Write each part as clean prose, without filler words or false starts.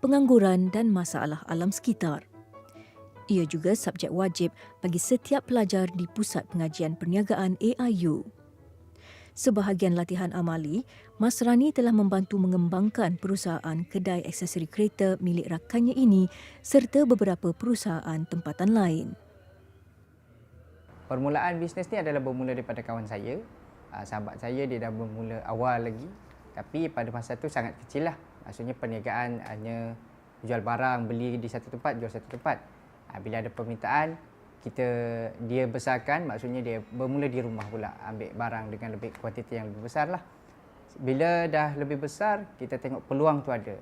pengangguran dan masalah alam sekitar. Ia juga subjek wajib bagi setiap pelajar di Pusat Pengajian Perniagaan AIU. Sebahagian latihan amali, Mas Rani telah membantu mengembangkan perusahaan kedai aksesori kereta milik rakannya ini serta beberapa perusahaan tempatan lain. Permulaan bisnes ni adalah bermula daripada kawan saya. Sahabat saya dia dah bermula awal lagi. Tapi pada masa tu sangat kecil lah. Maksudnya perniagaan hanya jual barang, beli di satu tempat, jual satu tempat. Bila ada permintaan, dia besarkan, maksudnya dia bermula di rumah pula ambil barang dengan lebih kuantiti yang lebih besar lah. Bila dah lebih besar, kita tengok peluang tu ada.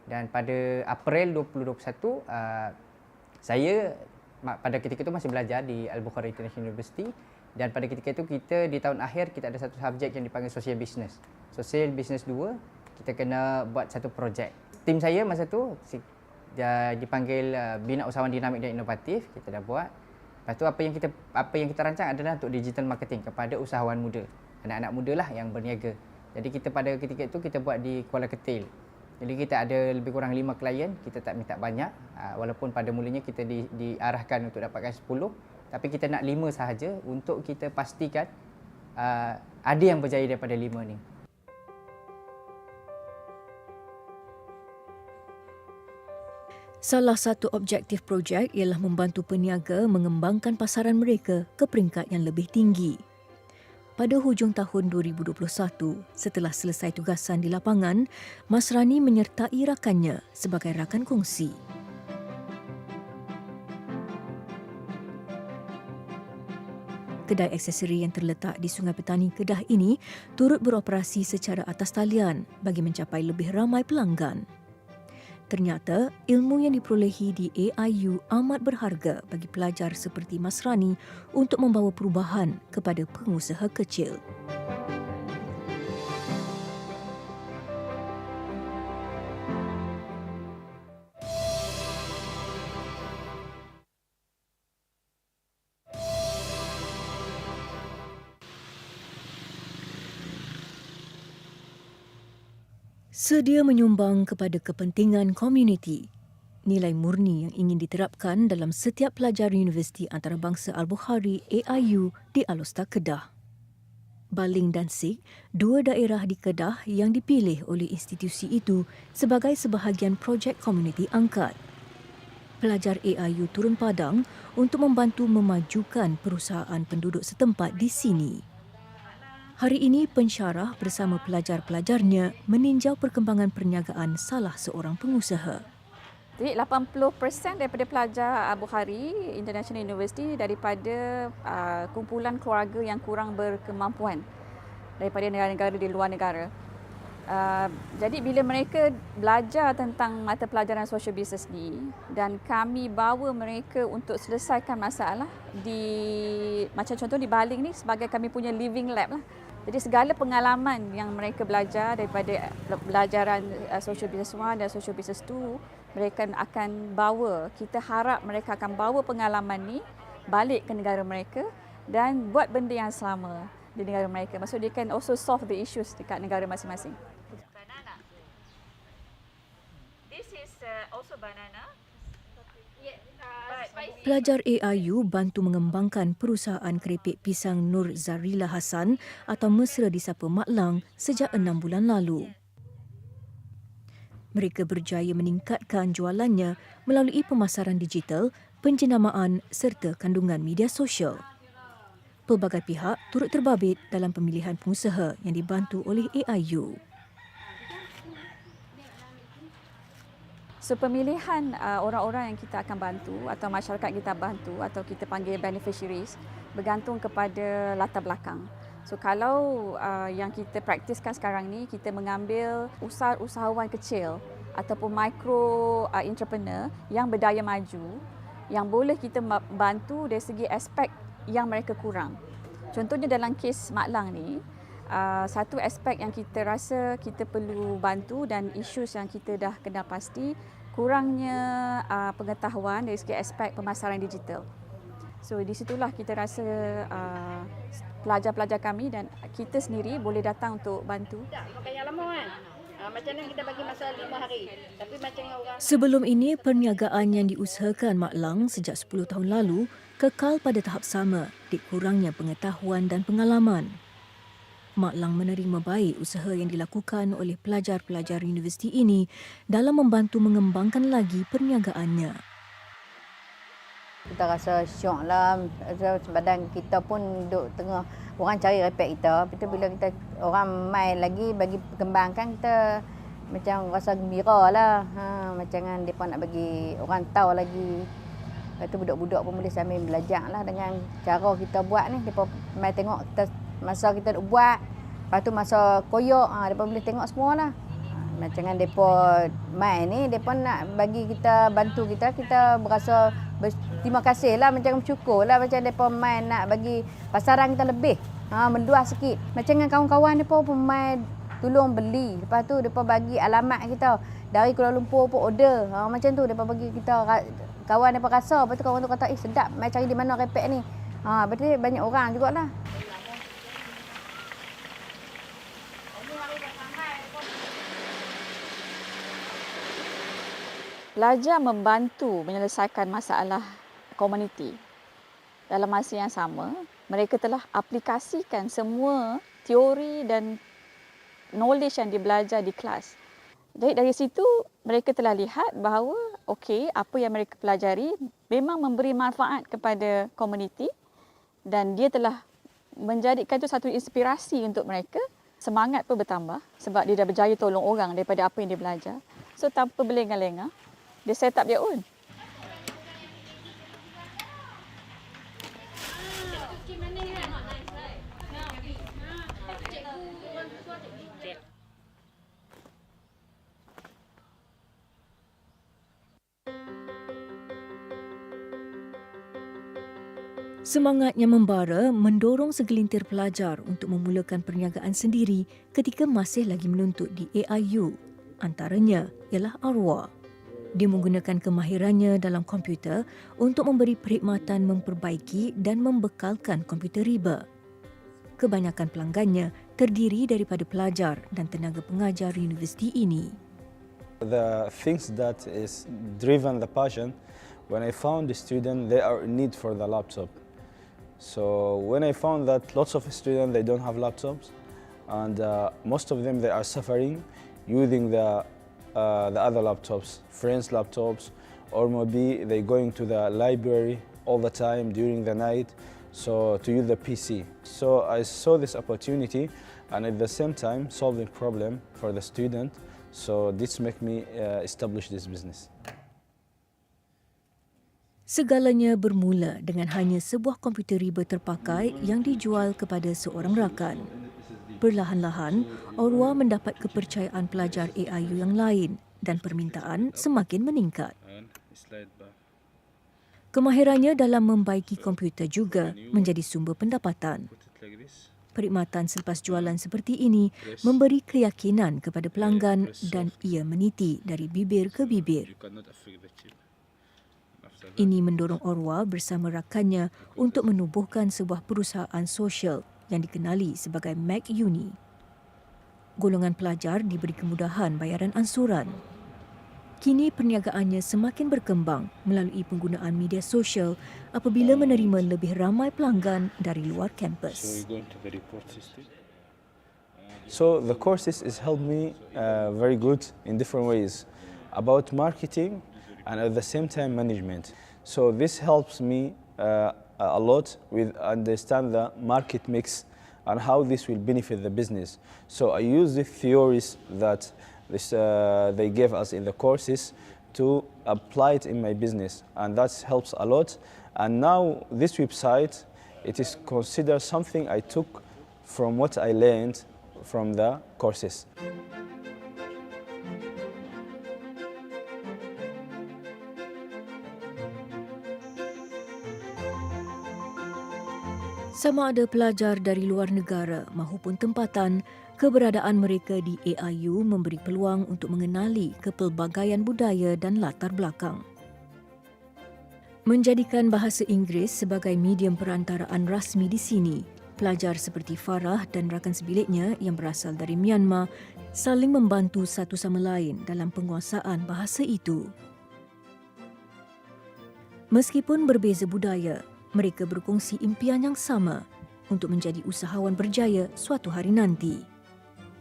Dan pada April 2021, saya pada ketika itu masih belajar di Albukhary International University. Dan pada ketika itu kita di tahun akhir kita ada satu subjek yang dipanggil Social Business. Social Business 2, kita kena buat satu projek. Tim saya masa tu dipanggil Bina Usahawan Dinamik dan Inovatif, kita dah buat. Lepas tu apa yang kita rancang adalah untuk digital marketing kepada usahawan muda. Anak-anak muda lah yang berniaga. Jadi kita pada ketika itu kita buat di Kuala Ketil. Jadi kita ada lebih kurang 5 klien, kita tak minta banyak. Walaupun pada mulanya kita diarahkan untuk dapatkan 10, tapi kita nak 5 sahaja untuk kita pastikan ada yang berjaya daripada 5 ni. Salah satu objektif projek ialah membantu peniaga mengembangkan pasaran mereka ke peringkat yang lebih tinggi. Pada hujung tahun 2021, setelah selesai tugasan di lapangan, Mas Rani menyertai rakannya sebagai rakan kongsi. Kedai aksesori yang terletak di Sungai Petani Kedah ini turut beroperasi secara atas talian bagi mencapai lebih ramai pelanggan. Ternyata, ilmu yang diperolehi di AIU amat berharga bagi pelajar seperti Mas Rani untuk membawa perubahan kepada pengusaha kecil. Sedia menyumbang kepada kepentingan komuniti. Nilai murni yang ingin diterapkan dalam setiap pelajar Universiti Antarabangsa Albukhary AIU di Alostar Kedah. Baling dan Sik, dua daerah di Kedah yang dipilih oleh institusi itu sebagai sebahagian projek komuniti angkat. Pelajar AIU turun padang untuk membantu memajukan perusahaan penduduk setempat di sini. Hari ini pensyarah bersama pelajar-pelajarnya meninjau perkembangan perniagaan salah seorang pengusaha. Jadi 80% daripada pelajar Albukhary International University daripada kumpulan keluarga yang kurang berkemampuan daripada negara-negara di luar negara. Jadi bila mereka belajar tentang mata pelajaran social business ni dan kami bawa mereka untuk selesaikan masalah macam contoh di Baling ni sebagai kami punya living lab lah. Jadi segala pengalaman yang mereka belajar daripada pelajaran Social Business 1 dan Social Business 2, mereka akan bawa, kita harap mereka akan bawa pengalaman ni balik ke negara mereka dan buat benda yang sama di negara mereka. Maksudnya they can also solve the issues dekat negara masing-masing. Banana. This is also banana. Pelajar AIU bantu mengembangkan perusahaan keripik pisang Nur Zarila Hassan atau mesra disapa Mak Lang sejak 6 bulan lalu. Mereka berjaya meningkatkan jualannya melalui pemasaran digital, penjenamaan serta kandungan media sosial. Pelbagai pihak turut terbabit dalam pemilihan pengusaha yang dibantu oleh AIU. So pemilihan orang-orang yang kita akan bantu atau masyarakat kita bantu atau kita panggil beneficiaries bergantung kepada latar belakang. So kalau yang kita praktiskan sekarang ni, kita mengambil usahawan kecil ataupun micro entrepreneur yang berdaya maju yang boleh kita bantu dari segi aspek yang mereka kurang. Contohnya dalam kes Mak Lang ni, satu aspek yang kita rasa kita perlu bantu dan isu yang kita dah kenal pasti, kurangnya pengetahuan dari segi aspek pemasaran digital. So di situlah kita rasa pelajar-pelajar kami dan kita sendiri boleh datang untuk bantu. Pakai yang lama kan? Macam mana kita bagi masa 5 hari. Tapi macam orang Sebelum ini, perniagaan yang diusahakan Mak Lang sejak 10 tahun lalu kekal pada tahap sama dikurangnya pengetahuan dan pengalaman. Mak Lang menerima baik usaha yang dilakukan oleh pelajar-pelajar universiti ini dalam membantu mengembangkan lagi perniagaannya. kita rasa syok lah. Badan kita pun duduk tengah orang cari repek kita. Lepas tu bila kita orang main lagi bagi kembangkan, kita macam rasa gembira lah. Macam kan mereka nak bagi orang tahu lagi. Lepas tu budak-budak pun boleh sambil belajar lah dengan cara kita buat ni. Mereka main tengok kita masa kita nak buat. Lepas tu masa koyok, mereka boleh tengok semua lah. Macam kan mereka main ni, mereka nak bagi kita, bantu kita. Kita berasa terima kasih lah, macam bersyukur lah. Macam mereka main nak bagi pasaran kita lebih. Meluas sikit. Macam dengan kawan-kawan mereka pun main tolong beli. Lepas tu mereka bagi alamat kita. Dari Kuala Lumpur pun order. Macam tu mereka bagi kita, kawan mereka rasa. Lepas tu kawan tu kata, sedap, main cari di mana repek ni. Berarti banyak orang jugalah. Pelajar membantu menyelesaikan masalah komuniti. Dalam masa yang sama, mereka telah aplikasikan semua teori dan knowledge yang dibelajar di kelas. Jadi dari situ, mereka telah lihat bahawa apa yang mereka pelajari memang memberi manfaat kepada komuniti dan dia telah menjadikan itu satu inspirasi untuk mereka. Semangat pun bertambah sebab dia dah berjaya tolong orang daripada apa yang dia belajar. So tanpa berlengah-lengah, dia set up dia own. Semangatnya membara mendorong segelintir pelajar untuk memulakan perniagaan sendiri ketika masih lagi menuntut di AIU. Antaranya ialah Arwah. Dia menggunakan kemahirannya dalam komputer untuk memberi perkhidmatan memperbaiki dan membekalkan komputer riba. Kebanyakan pelanggannya terdiri daripada pelajar dan tenaga pengajar universiti ini. The things that is driven the passion, when I found the student, they are in need for the laptop. So when I found that lots of students, they don't have laptops, and most of them, they are suffering using the other laptops, friends' laptops, or maybe they going to the library all the time during the night, so to use the PC. So I saw this opportunity, and at the same time solving problem for the student. So this make me establish this business. Segalanya bermula dengan hanya sebuah komputer riba terpakai yang dijual kepada seorang rakan. Perlahan-lahan, Orwa mendapat kepercayaan pelajar AIU yang lain dan permintaan semakin meningkat. Kemahirannya dalam membaiki komputer juga menjadi sumber pendapatan. Perkhidmatan selepas jualan seperti ini memberi keyakinan kepada pelanggan dan ia meniti dari bibir ke bibir. Ini mendorong Orwa bersama rakannya untuk menubuhkan sebuah perusahaan sosial yang dikenali sebagai Mac Uni. Golongan pelajar diberi kemudahan bayaran ansuran. Kini perniagaannya semakin berkembang melalui penggunaan media sosial apabila menerima lebih ramai pelanggan dari luar kampus. So the courses has helped me very good in different ways about marketing and at the same time management. So this helps me a lot with understand the market mix and how this will benefit the business. So I use the theories that they gave us in the courses to apply it in my business, and that helps a lot. And now this website, it is considered something I took from what I learned from the courses. Sama ada pelajar dari luar negara mahupun tempatan, keberadaan mereka di AIU memberi peluang untuk mengenali kepelbagaian budaya dan latar belakang. Menjadikan bahasa Inggeris sebagai medium perantaraan rasmi di sini Pelajar seperti Farah dan rakan sebiliknya yang berasal dari Myanmar saling membantu satu sama lain dalam penguasaan bahasa itu. Meskipun berbeza budaya, mereka berkongsi impian yang sama untuk menjadi usahawan berjaya suatu hari nanti.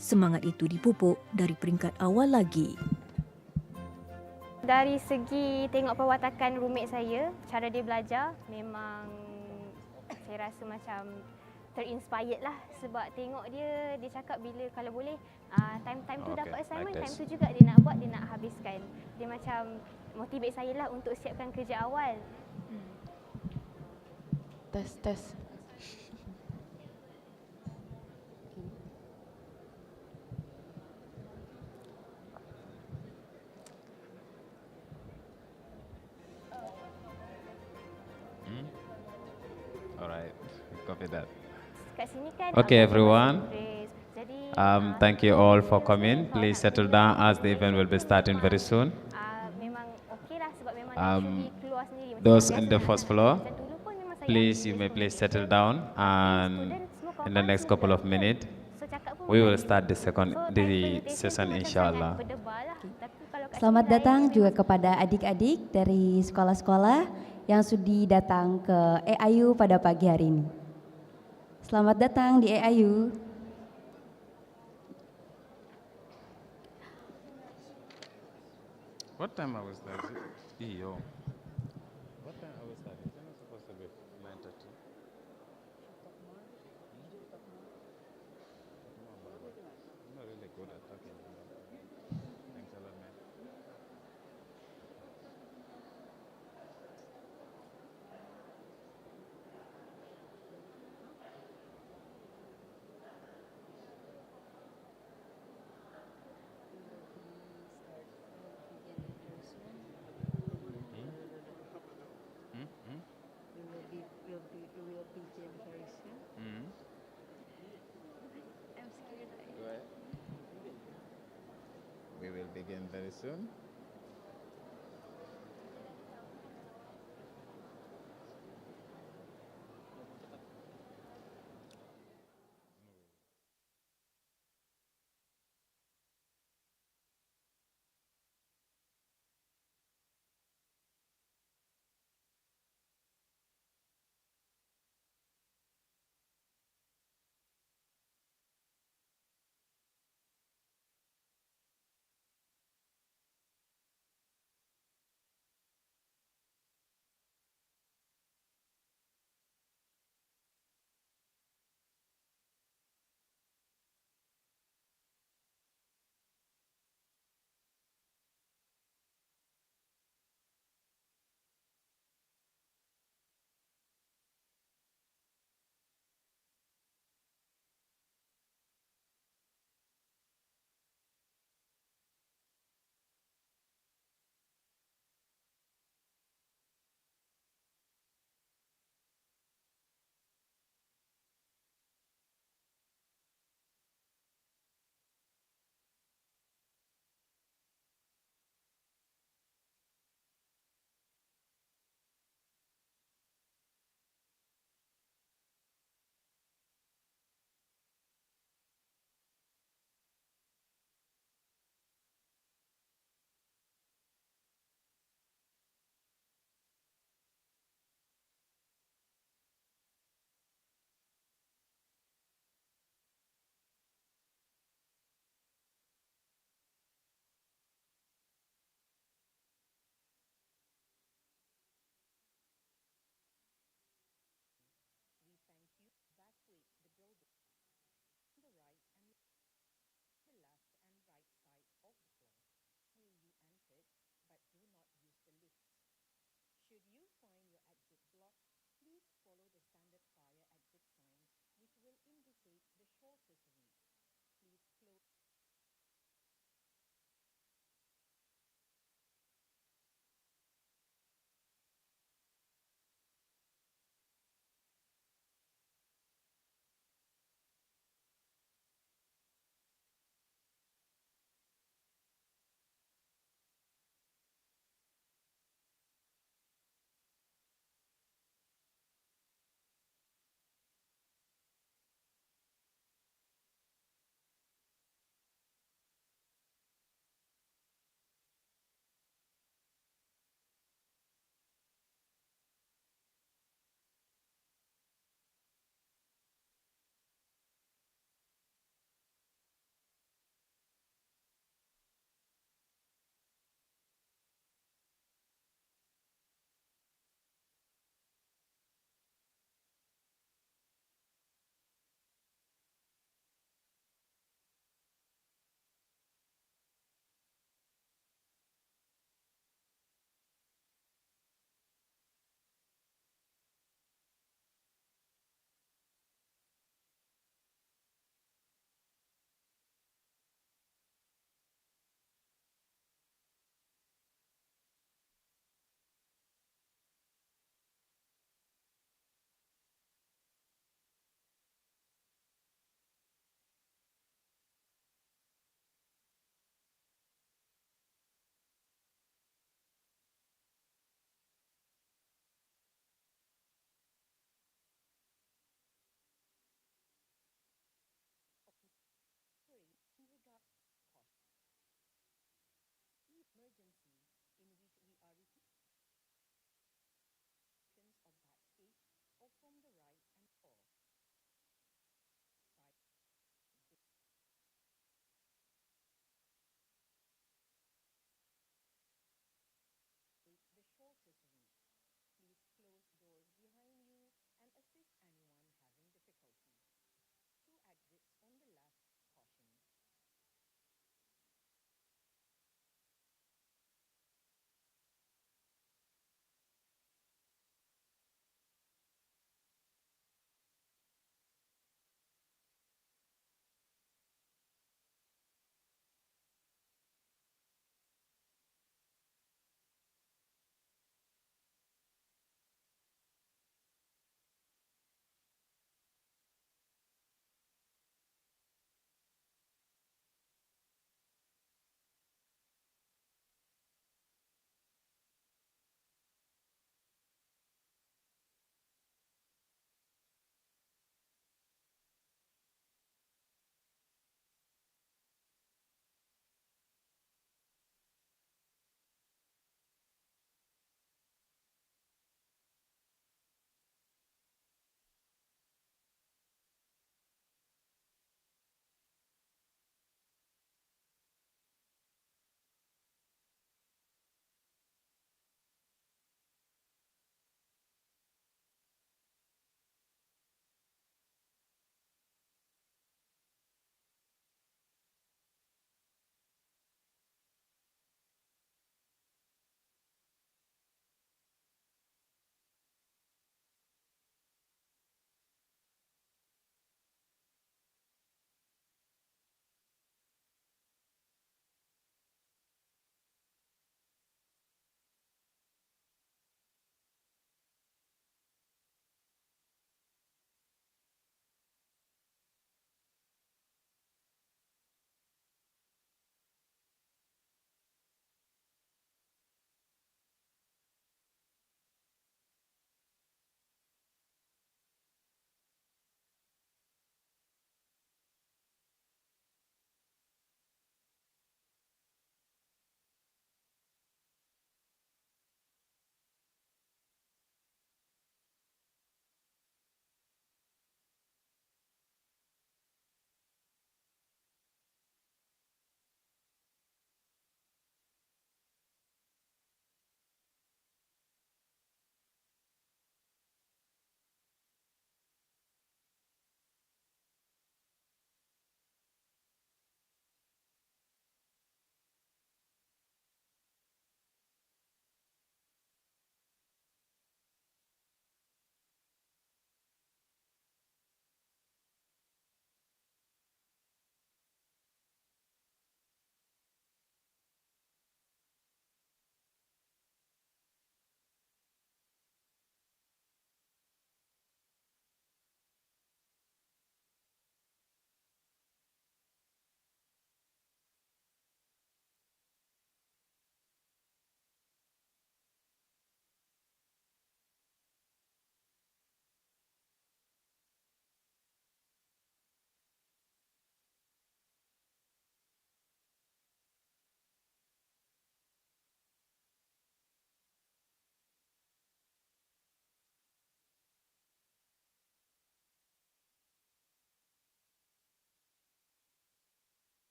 Semangat itu dipupuk dari peringkat awal lagi. Dari segi tengok perwatakan roommate saya, cara dia belajar memang saya rasa macam terinspired lah sebab tengok dia cakap bila kalau boleh time tu dapat assignment, time tu juga dia nak buat, dia nak habiskan. Dia macam motivate saya lah untuk siapkan kerja awal. Tes. Alright, copy that. Kat sini kan Okay, everyone. Jadi Thank you all for coming. Please settle down as the event will be starting very soon. memang okey lah sebab memang Um, naturally keluar sendiri. Macam Those biasa in the kan. first floor, Dan dulu pun memang saya please, aktif you may pun. please settle down, and in the next couple of minutes, So cakap pun we will macam start the so second time the presentation tu session, macam inshallah. sangat berdebar lah. Tapi kalau kat Selamat sini lain, datang juga memang kepada adik-adik dari sekolah-sekolah yang sudi datang ke AIU pada pagi hari ini. Selamat datang di AIU. What time I was there? Iyo. What time I was there? It's not supposed to be 9:30. I'm not really good at talking. Thanks a lot, man. We will begin very soon.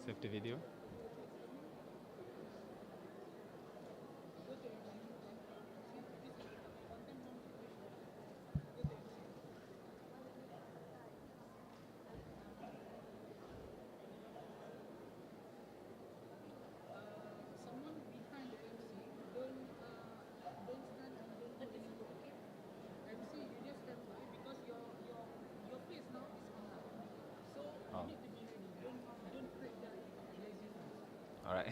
Safety video. Oh. All right.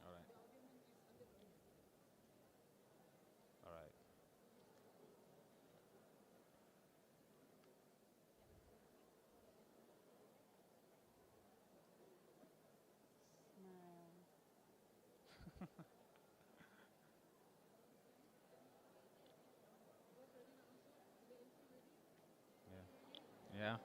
All right. All right. Yeah.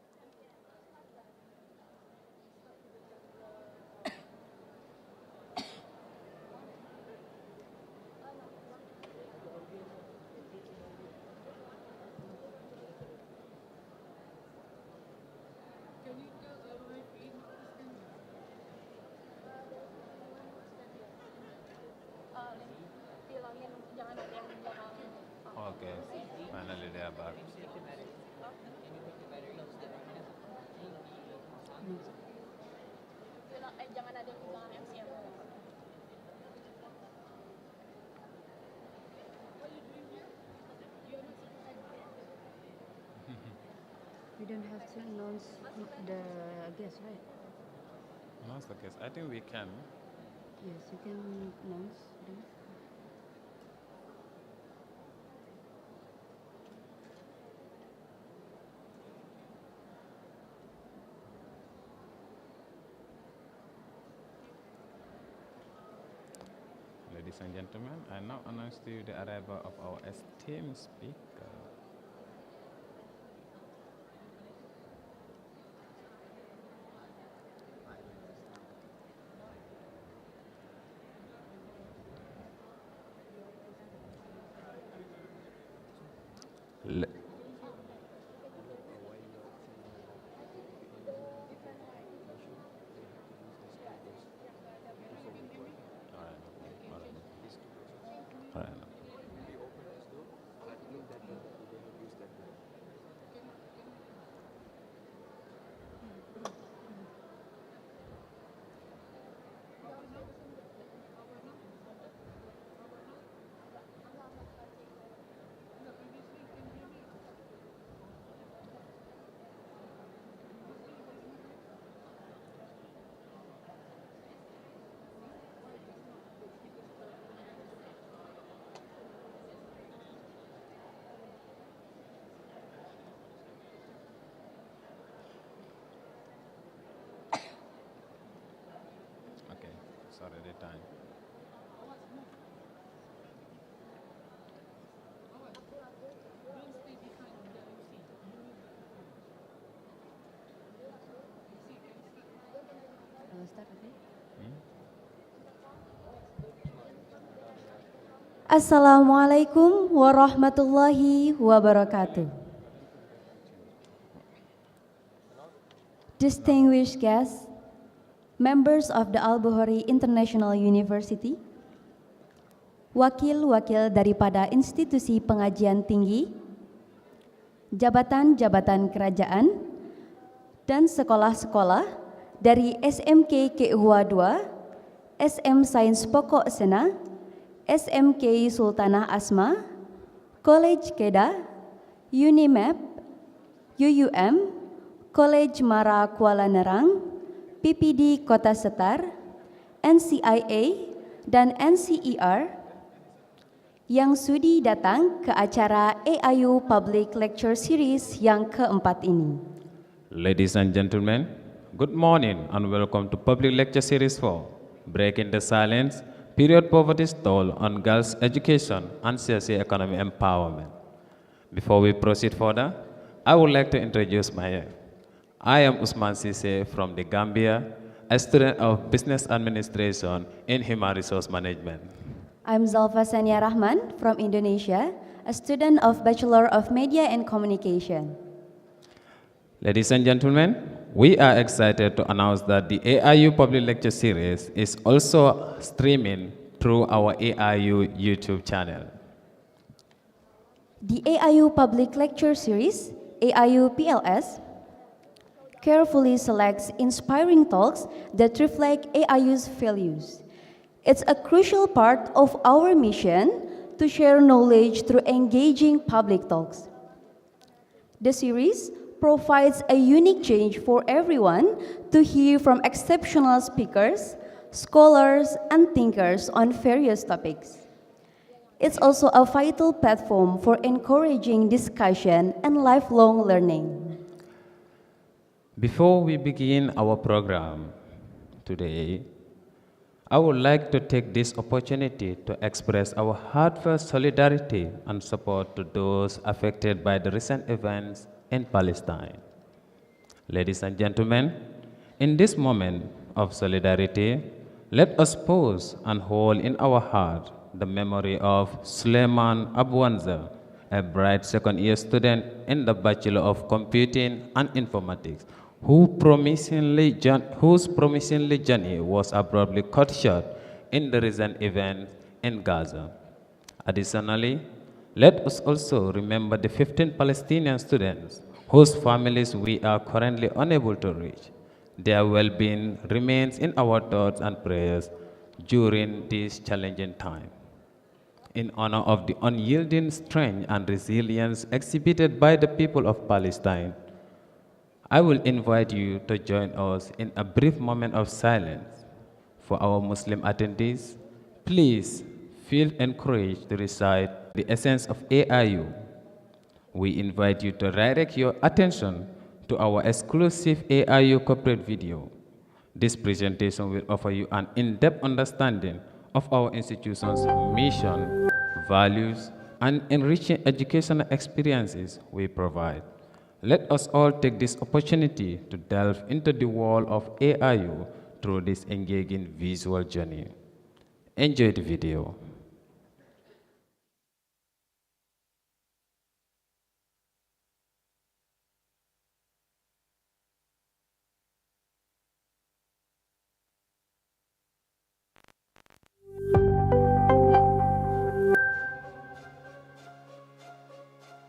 Okay. Finally they are back. We don't have to announce the guest, right? Announce the guest. I think we can. Yes, you can announce them. Ladies and gentlemen, I now announce to you the arrival of our esteemed speaker. Le- All right. Okay, it's already time. I will start, okay? Assalamualaikum warahmatullahi wabarakatuh. Distinguished guests, members of the Albukhary International University, wakil-wakil daripada institusi pengajian tinggi, jabatan-jabatan kerajaan, dan sekolah-sekolah dari SMK Keihua II, SM Sains Pokok Sena, SMK Sultanah Asma, College Kedah, UNIMAP, UUM, College Mara Kuala Nerang, PPD Kota Setar, NCIA, dan NCER yang sudi datang ke acara AIU Public Lecture Series yang keempat ini. Ladies and gentlemen, good morning and welcome to Public Lecture Series 4, Breaking the Silence, Period Poverty's Toll on Girls' Education and Socio-Economic Empowerment. Before we proceed further, I would like to introduce myself. I am Usman Sise from the Gambia, a student of Business Administration in Human Resource Management. I'm Zalfa Sania Rahman from Indonesia, a student of Bachelor of Media and Communication. Ladies and gentlemen, we are excited to announce that the AIU Public Lecture Series is also streaming through our AIU YouTube channel. The AIU Public Lecture Series, AIU PLS, carefully selects inspiring talks that reflect AIU's values. It's a crucial part of our mission to share knowledge through engaging public talks. The series provides a unique change for everyone to hear from exceptional speakers, scholars, and thinkers on various topics. It's also a vital platform for encouraging discussion and lifelong learning. Before we begin our program today, I would like to take this opportunity to express our heartfelt solidarity and support to those affected by the recent events in Palestine. Ladies and gentlemen, in this moment of solidarity, let us pause and hold in our heart the memory of Suleiman Abwanza, a bright second-year student in the Bachelor of Computing and Informatics, whose promising journey was abruptly cut short in the recent events in Gaza. Additionally, let us also remember the 15 Palestinian students whose families we are currently unable to reach. Their well-being remains in our thoughts and prayers during this challenging time. In honor of the unyielding strength and resilience exhibited by the people of Palestine, I will invite you to join us in a brief moment of silence. For our Muslim attendees, please feel encouraged to recite the essence of AIU. We invite you to direct your attention to our exclusive AIU corporate video. This presentation will offer you an in-depth understanding of our institution's mission, values, and enriching educational experiences we provide. Let us all take this opportunity to delve into the world of AIU through this engaging visual journey. Enjoy the video.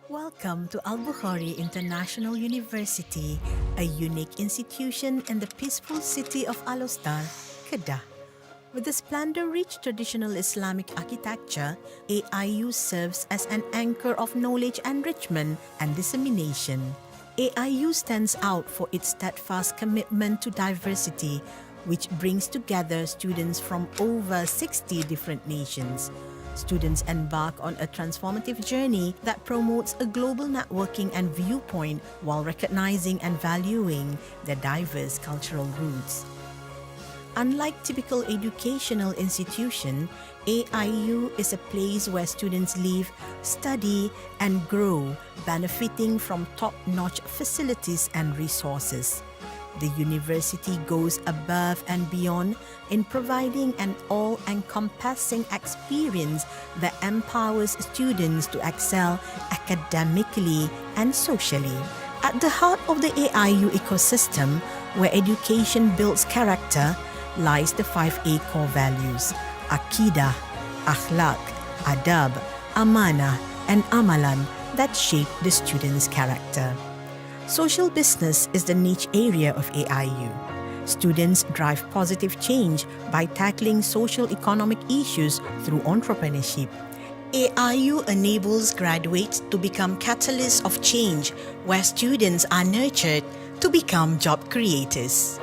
Welcome to Albukhary International University, a unique institution in the peaceful city of Alostar, Kedah. With a splendor-rich traditional Islamic architecture, AIU serves as an anchor of knowledge enrichment and dissemination. AIU stands out for its steadfast commitment to diversity, which brings together students from over 60 different nations. Students embark on a transformative journey that promotes a global networking and viewpoint while recognizing and valuing their diverse cultural roots. Unlike typical educational institution, AIU is a place where students live, study, and grow, benefiting from top-notch facilities and resources. The university goes above and beyond in providing an all-encompassing experience that empowers students to excel academically and socially. At the heart of the AIU ecosystem, where education builds character, lies the 5A core values: Aqidah, Akhlaq, Adab, Amanah, and Amalan that shape the student's character. Social business is the niche area of AIU. Students drive positive change by tackling social-economic issues through entrepreneurship. AIU enables graduates to become catalysts of change, where students are nurtured to become job creators.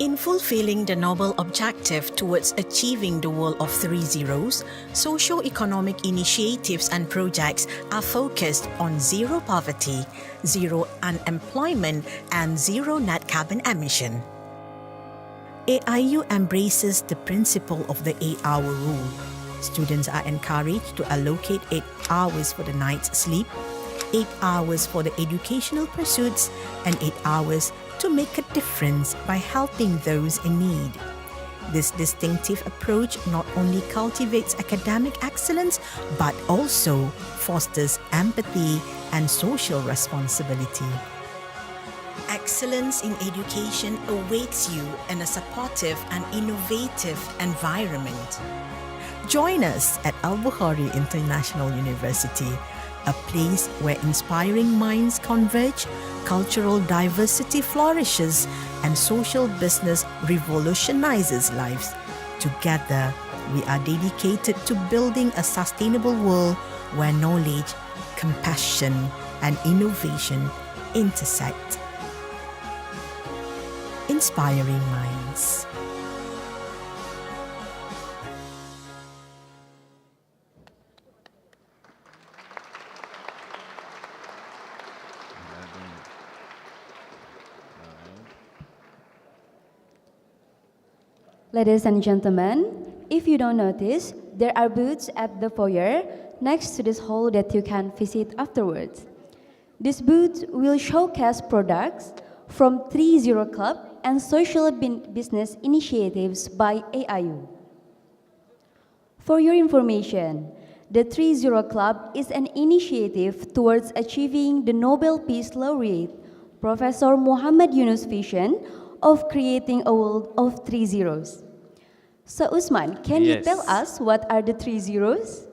In fulfilling the noble objective towards achieving the world of 3 zeros, socio-economic initiatives and projects are focused on zero poverty, zero unemployment, and zero net carbon emission. AIU embraces the principle of the 8-hour rule. Students are encouraged to allocate 8 hours for the night's sleep, 8 hours for the educational pursuits, and 8 hours to make a difference by helping those in need. This distinctive approach not only cultivates academic excellence but also fosters empathy and social responsibility. Excellence in education awaits you in a supportive and innovative environment. Join us at Albukhary International University, a place where inspiring minds converge, cultural diversity flourishes, and social business revolutionizes lives. Together, we are dedicated to building a sustainable world where knowledge, compassion, and innovation intersect. Inspiring minds. Ladies and gentlemen, if you don't notice, there are booths at the foyer next to this hall that you can visit afterwards. This booth will showcase products from 3-0 Club and social business initiatives by AIU. For your information, the 3-0 Club is an initiative towards achieving the Nobel Peace Laureate, Professor Muhammad Yunus' vision of creating a world of 3 zeros. So Usman, can you tell us what are the 3 zeros?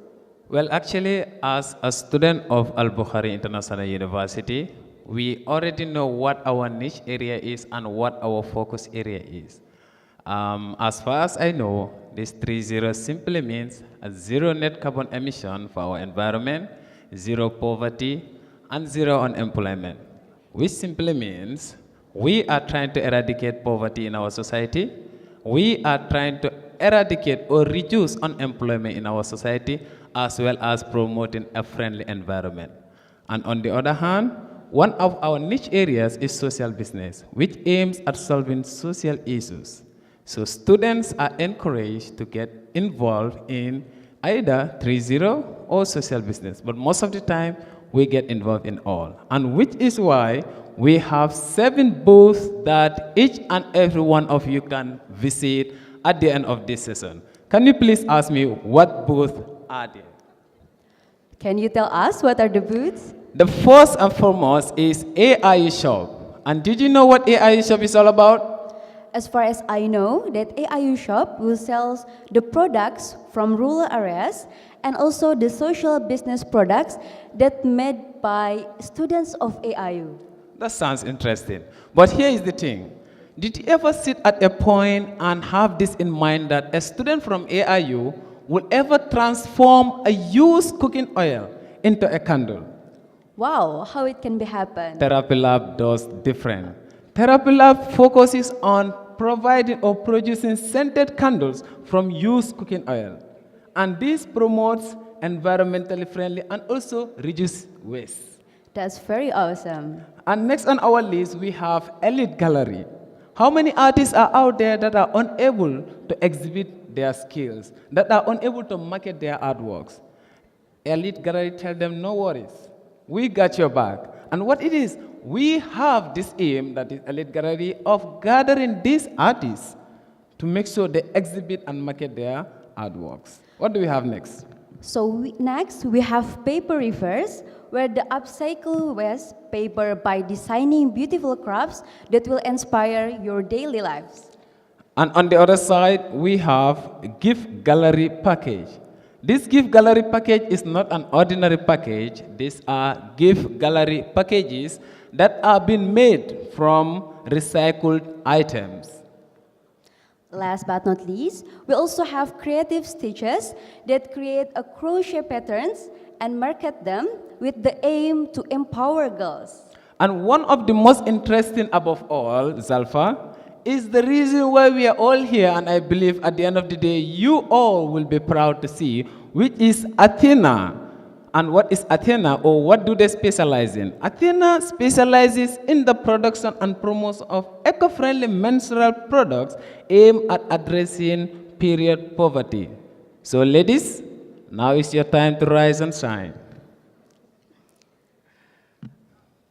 Well, actually, as a student of Albukhary International University, we already know what our niche area is and what our focus area is. As far as I know, this 3 zeros simply means a zero net carbon emission for our environment, zero poverty, and zero unemployment, which simply means we are trying to eradicate poverty in our society. We are trying to eradicate or reduce unemployment in our society, as well as promoting a friendly environment. And on the other hand, one of our niche areas is social business, which aims at solving social issues. So students are encouraged to get involved in either 3-0 or social business, but most of the time we get involved in all. And which is why we have 7 booths that each and every one of you can visit at the end of this session. Can you please ask me what booths are there? Can you tell us what are the booths? The first and foremost is AIU Shop. And did you know what AIU Shop is all about? As far as I know, that AIU Shop will sell the products from rural areas and also the social business products that made by students of AIU. That sounds interesting. But here is the thing. Did you ever sit at a point and have this in mind that a student from AIU will ever transform a used cooking oil into a candle? Wow, how it can be happen? Therapy Lab does different. Therapy Lab focuses on providing or producing scented candles from used cooking oil. And this promotes environmentally friendly and also reduce waste. That's very awesome. And next on our list, we have Elite Gallery. How many artists are out there that are unable to exhibit their skills, that are unable to market their artworks? Elite Gallery tell them, no worries. We got your back. And what it is, we have this aim, that is Elite Gallery, of gathering these artists to make sure they exhibit and market their artworks. What do we have next? So next, we have Paper Rivers, where the upcycle waste paper by designing beautiful crafts that will inspire your daily lives. And on the other side, we have Gift Gallery Package. This Gift Gallery Package is not an ordinary package. These are gift gallery packages that are being made from recycled items. Last but not least, we also have creative stitches that create a crochet patterns and market them with the aim to empower girls. And one of the most interesting above all, Zalfa, is the reason why we are all here, and I believe at the end of the day, you all will be proud to see, which is Athena. And what is Athena, or what do they specialize in? Athena specializes in the production and promotion of eco-friendly menstrual products aimed at addressing period poverty. So ladies, now is your time to rise and shine.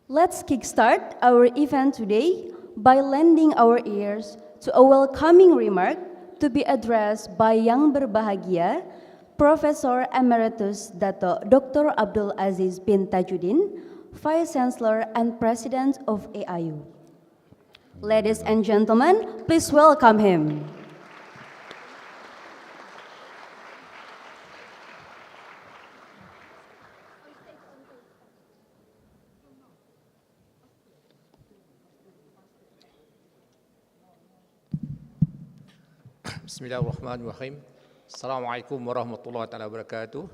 Let's kickstart our event today by lending our ears to a welcoming remark to be addressed by Yang Berbahagia, Professor Emeritus Dato Dr. Abdul Aziz bin Tajuddin, Vice Chancellor and President of AIU. Ladies and gentlemen, please welcome him. Bismillahirrahmanirrahim. Assalamualaikum warahmatullahi wabarakatuh.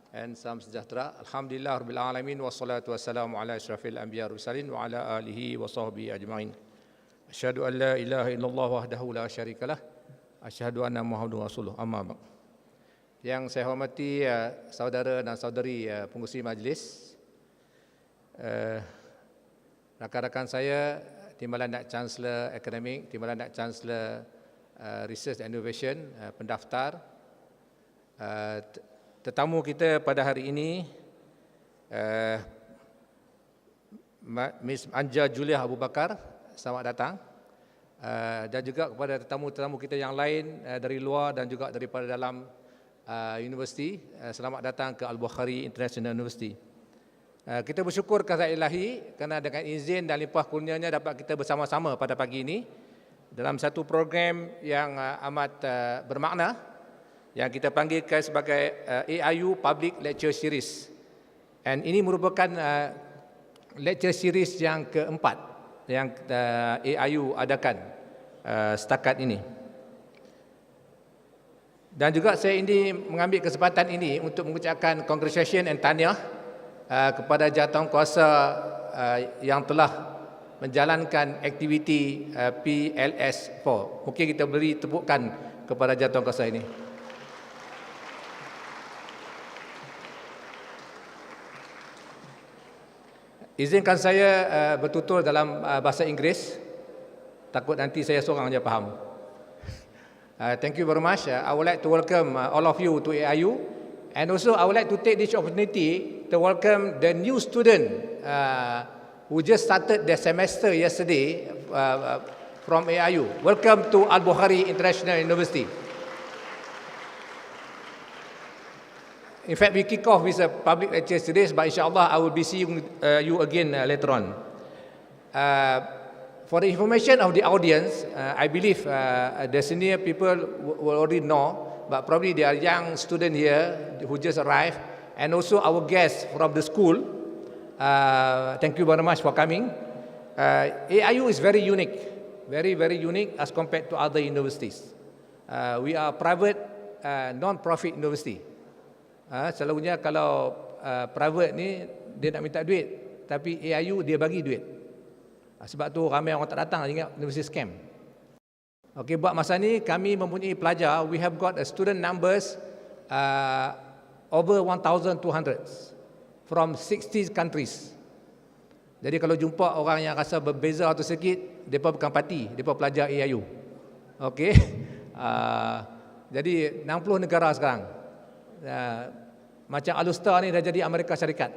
And salam sejahtera. Alhamdulillah rabbil alamin wassalatu wassalamu ala asyrafil anbiya mursalin wa ala alihi wa sahbihi ajma'in. Asyhadu an la ilaha illallah wahdahu la syarikalah. Asyhadu anna Muhammadar Rasulullah. Amma ba'd. Yang saya hormati saudara dan saudari pengurusi majlis, rakan-rakan saya, Timbalan Nak Chancellor Akademik, Timbalan Nak Chancellor Research and Innovation, pendaftar, tetamu kita pada hari ini, Miss Anja Juliah Abu Bakar, selamat datang. Dan juga kepada tetamu-tetamu kita yang lain dari luar dan juga daripada dalam universiti, selamat datang ke Albukhary International University. Kita bersyukur kepada Ilahi kerana dengan izin dan limpah kurnianya dapat kita bersama-sama pada pagi ini dalam satu program yang amat bermakna yang kita panggilkan sebagai AIU Public Lecture Series. And ini merupakan lecture series yang keempat yang AIU adakan setakat ini. Dan juga saya ini mengambil kesempatan ini untuk mengucapkan congratulations and tahniah kepada jawatankuasa yang telah menjalankan aktiviti PLS4. Mungkin kita beri tepukan kepada jawatankuasa ini. Izinkan saya bertutur dalam bahasa Inggeris. Takut nanti saya seorang saja faham. Thank you very much. I would like to welcome all of you to AIU. And also I would like to take this opportunity to welcome the new student who just started their semester yesterday from AIU. Welcome to Albukhary International University. In fact, we kick off with a public lecture series, but insyaAllah I will be seeing you again later on. For the information of the audience, I believe the senior people will already know, but probably there are young students here who just arrived, and also our guests from the school. Thank you very much for coming. AIU is very unique, very unique as compared to other universities. We are a private, non-profit university. Selalunya kalau private ni dia nak minta duit, tapi AIU dia bagi duit. Sebab tu ramai orang tak datang ingat universiti scam. Okey, buat masa ni kami mempunyai pelajar, we have got a student numbers over 1,200 from 60 countries. Jadi kalau jumpa orang yang rasa berbeza atau sikit, mereka bukan parti, mereka pelajar AIU. Okey. Jadi 60 negara sekarang. Macam Alustar ni dah jadi Amerika Syarikat,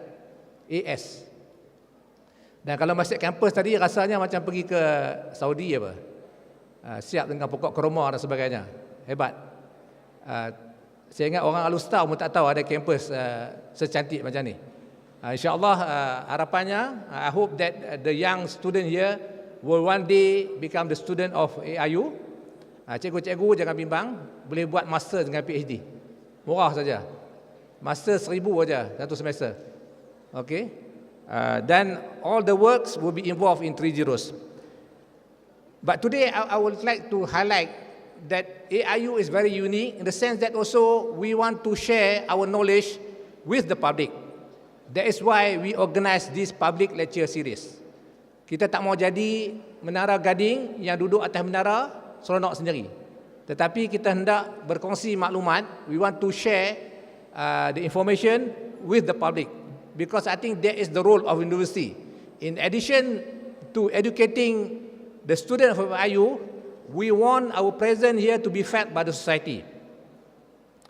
AS. Dan kalau masuk kampus tadi rasanya macam pergi ke Saudi apa. Siap dengan pokok kurma dan sebagainya. Hebat. Saya ingat orang Alustar pun tak tahu ada kampus secantik macam ni. InsyaAllah harapannya, I hope that the young student here will one day become the student of AIU. Cikgu-cikgu jangan bimbang, boleh buat master dengan PhD. Murah saja. Master 1,000 saja satu semester. Okay. Then all the works will be involved in 3 zeros. But today I would like to highlight that AIU is very unique in the sense that also we want to share our knowledge with the public. That is why we organize this public lecture series. Kita tak mau jadi menara gading yang duduk atas menara seronok sendiri. Tetapi kita hendak berkongsi maklumat. We want to share the information with the public. Because I think that is the role of university. In addition to educating the students of AIU, we want our presence here to be felt by the society.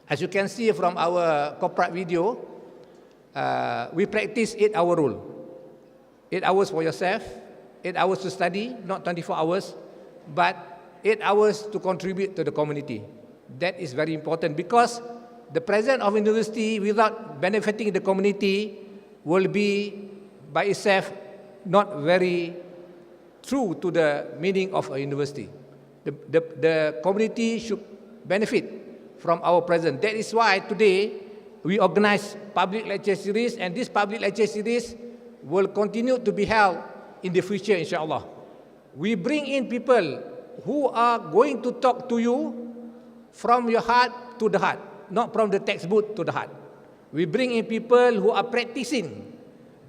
As you can see from our corporate video, we practice 8-hour rule. 8 hours for yourself, 8 hours to study, not 24 hours, but 8 hours to contribute to the community. That is very important because the presence of university without benefiting the community will be by itself not very true to the meaning of a university. The community should benefit from our presence. That is why today we organize public lecture series, and this public lecture series will continue to be held in the future, inshallah. We bring in people who are going to talk to you from your heart to the heart, not from the textbook to the heart. We bring in people who are practicing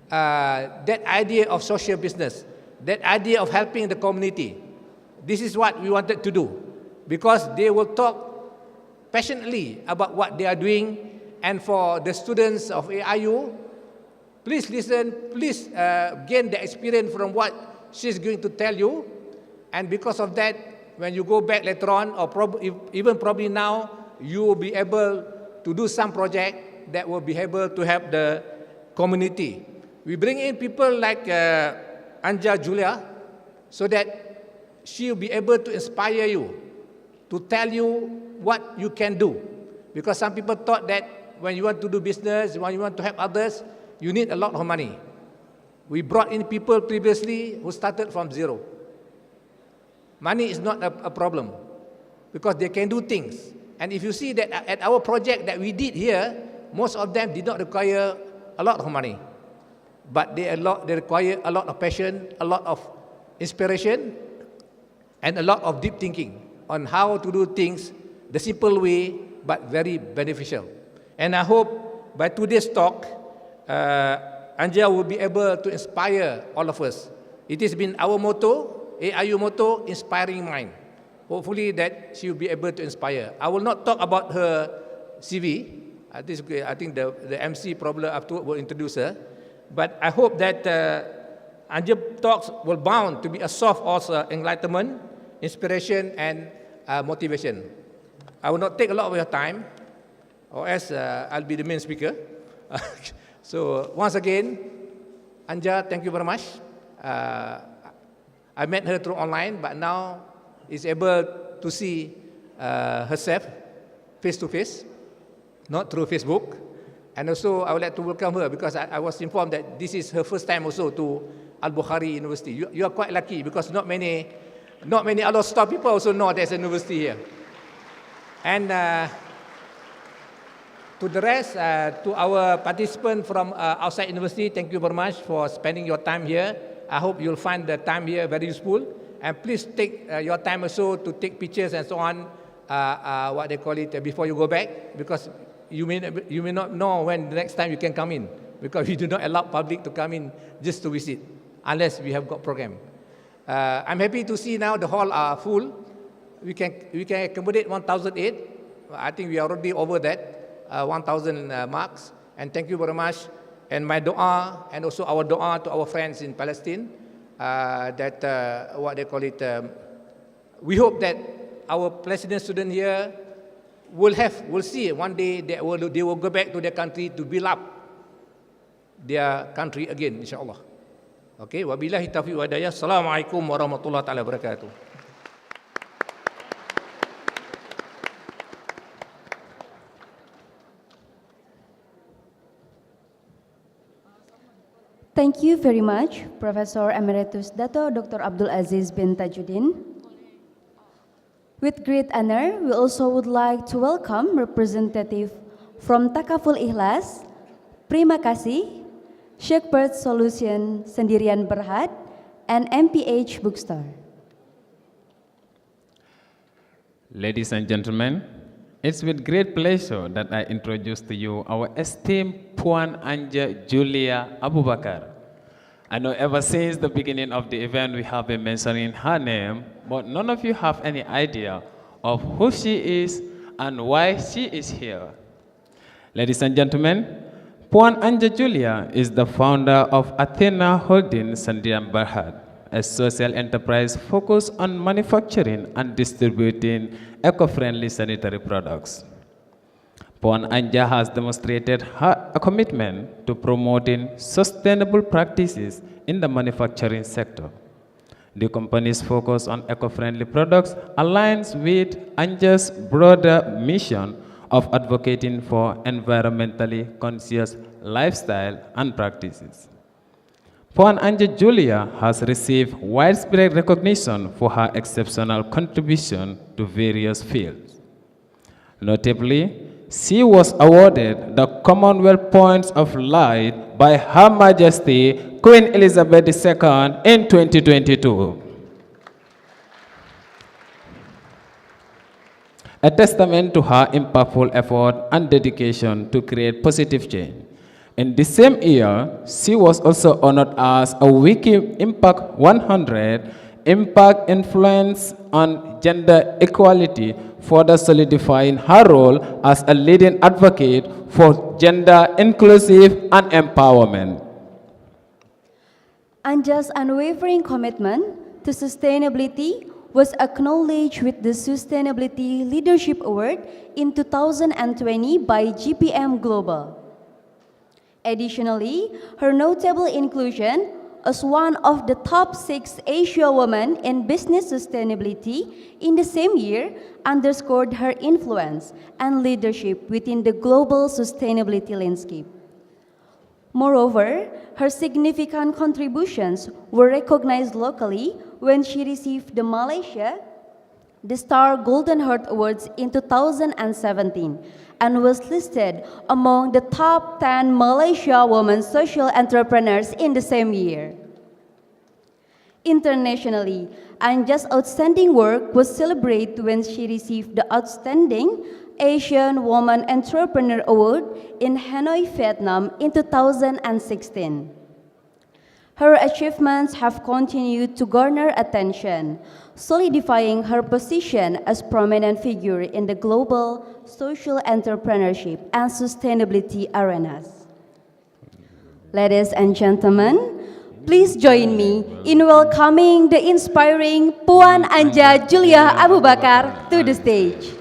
that idea of social business, that idea of helping the community. This is what we wanted to do, because they will talk passionately about what they are doing. And for the students of AIU, please listen, please gain the experience from what she's going to tell you. And because of that, when you go back later on, or even probably now, you will be able to do some project that will be able to help the community. We bring in people like Anja, Juliah, so that she will be able to inspire you, to tell you what you can do. Because some people thought that when you want to do business, when you want to help others, you need a lot of money. We brought in people previously who started from zero. Money is not a problem because they can do things. And if you see that at our project that we did here, most of them did not require a lot of money. But they require a lot of passion, a lot of inspiration, and a lot of deep thinking on how to do things the simple way, but very beneficial. And I hope by today's talk, Anja will be able to inspire all of us. It has been our motto, AIU motto, inspiring mind. Hopefully that she will be able to inspire. I will not talk about her CV. I think the MC probably afterward will introduce her. But I hope that Anja talks will bound to be a source of enlightenment, inspiration, and motivation. I will not take a lot of your time, or else I'll be the main speaker. So once again, Anja, thank you very much. I met her through online, but now is able to see herself face to face, not through Facebook. And also, I would like to welcome her because I was informed that this is her first time also to Albukhary University. You are quite lucky because not many Alostar people also know there's a university here. And to the rest, to our participants from outside university, thank you very much for spending your time here. I hope you'll find the time here very useful. And please take your time also to take pictures and so on, what they call it, before you go back, because you may not know when the next time you can come in, because we do not allow public to come in just to visit, unless we have got program. I'm happy to see now the hall are full. We can accommodate 1,008. I think we are already over that, 1,000 marks. And thank you very much. And my dua, and also our dua to our friends in Palestine, that what they call it. We hope that our Palestinian students here will see one day they will go back to their country to build up their country again, insyaAllah. Okay, wabillahi taufiq wa hidayah. Assalamualaikum warahmatullahi taala wabarakatuh. Thank you very much, Professor Emeritus Dato Dr. Abdul Aziz bin Tajuddin. With great honor, we also would like to welcome representative from Takaful Ikhlas, Prima Kasih, Sheikh Bird Solution Sendirian Berhad, and MPH Bookstore. Ladies and gentlemen, it's with great pleasure that I introduce to you our esteemed Puan Anja Juliah Abu Bakar. I know ever since the beginning of the event we have been mentioning her name, but none of you have any idea of who she is and why she is here. Ladies and gentlemen, Puan Anja Juliah is the founder of Athena Holding Sendirian Berhad, a social enterprise focused on manufacturing and distributing eco-friendly sanitary products. Puan Anja has demonstrated a commitment to promoting sustainable practices in the manufacturing sector. The company's focus on eco-friendly products aligns with Anja's broader mission of advocating for environmentally conscious lifestyle and practices. Puan Anja Juliah has received widespread recognition for her exceptional contribution to various fields. Notably, she was awarded the Commonwealth Points of Light by Her Majesty Queen Elizabeth II in 2022. A testament to her impactful effort and dedication to create positive change. In the same year, she was also honored as a Wiki Impact 100 Impact Influence on Gender Equality, further solidifying her role as a leading advocate for gender inclusive and empowerment. Anja's unwavering commitment to sustainability was acknowledged with the Sustainability Leadership Award in 2020 by GPM Global. Additionally, her notable inclusion as one of the top 6 Asia women in business sustainability in the same year underscored her influence and leadership within the global sustainability landscape. Moreover, her significant contributions were recognized locally when she received the Malaysia the Star Golden Heart Awards in 2017 and was listed among the top 10 Malaysia women social entrepreneurs in the same year. Internationally, Anja's outstanding work was celebrated when she received the Outstanding Asian Woman Entrepreneur Award in Hanoi, Vietnam in 2016. Her achievements have continued to garner attention, solidifying her position as prominent figure in the global social entrepreneurship and sustainability arenas. Ladies and gentlemen, please join me in welcoming the inspiring Puan Anja Juliah Abu Bakar to the stage.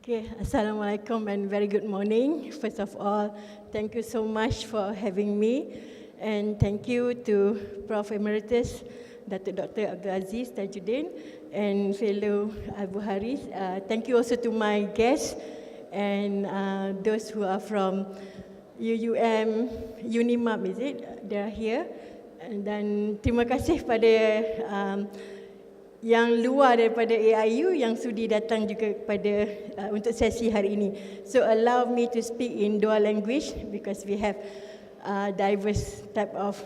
Okay, Assalamualaikum and very good morning. First of all, thank you so much for having me, and thank you to Prof. Emeritus Dr. Abdul Aziz Tajuddin and fellow Albukhary. Thank you also to my guests and those who are from UUM, Unimap, is it? They are here. Dan terima kasih pada yang luar daripada AIU yang sudi datang juga pada untuk sesi hari ini. So allow me to speak in dual language because we have diverse type of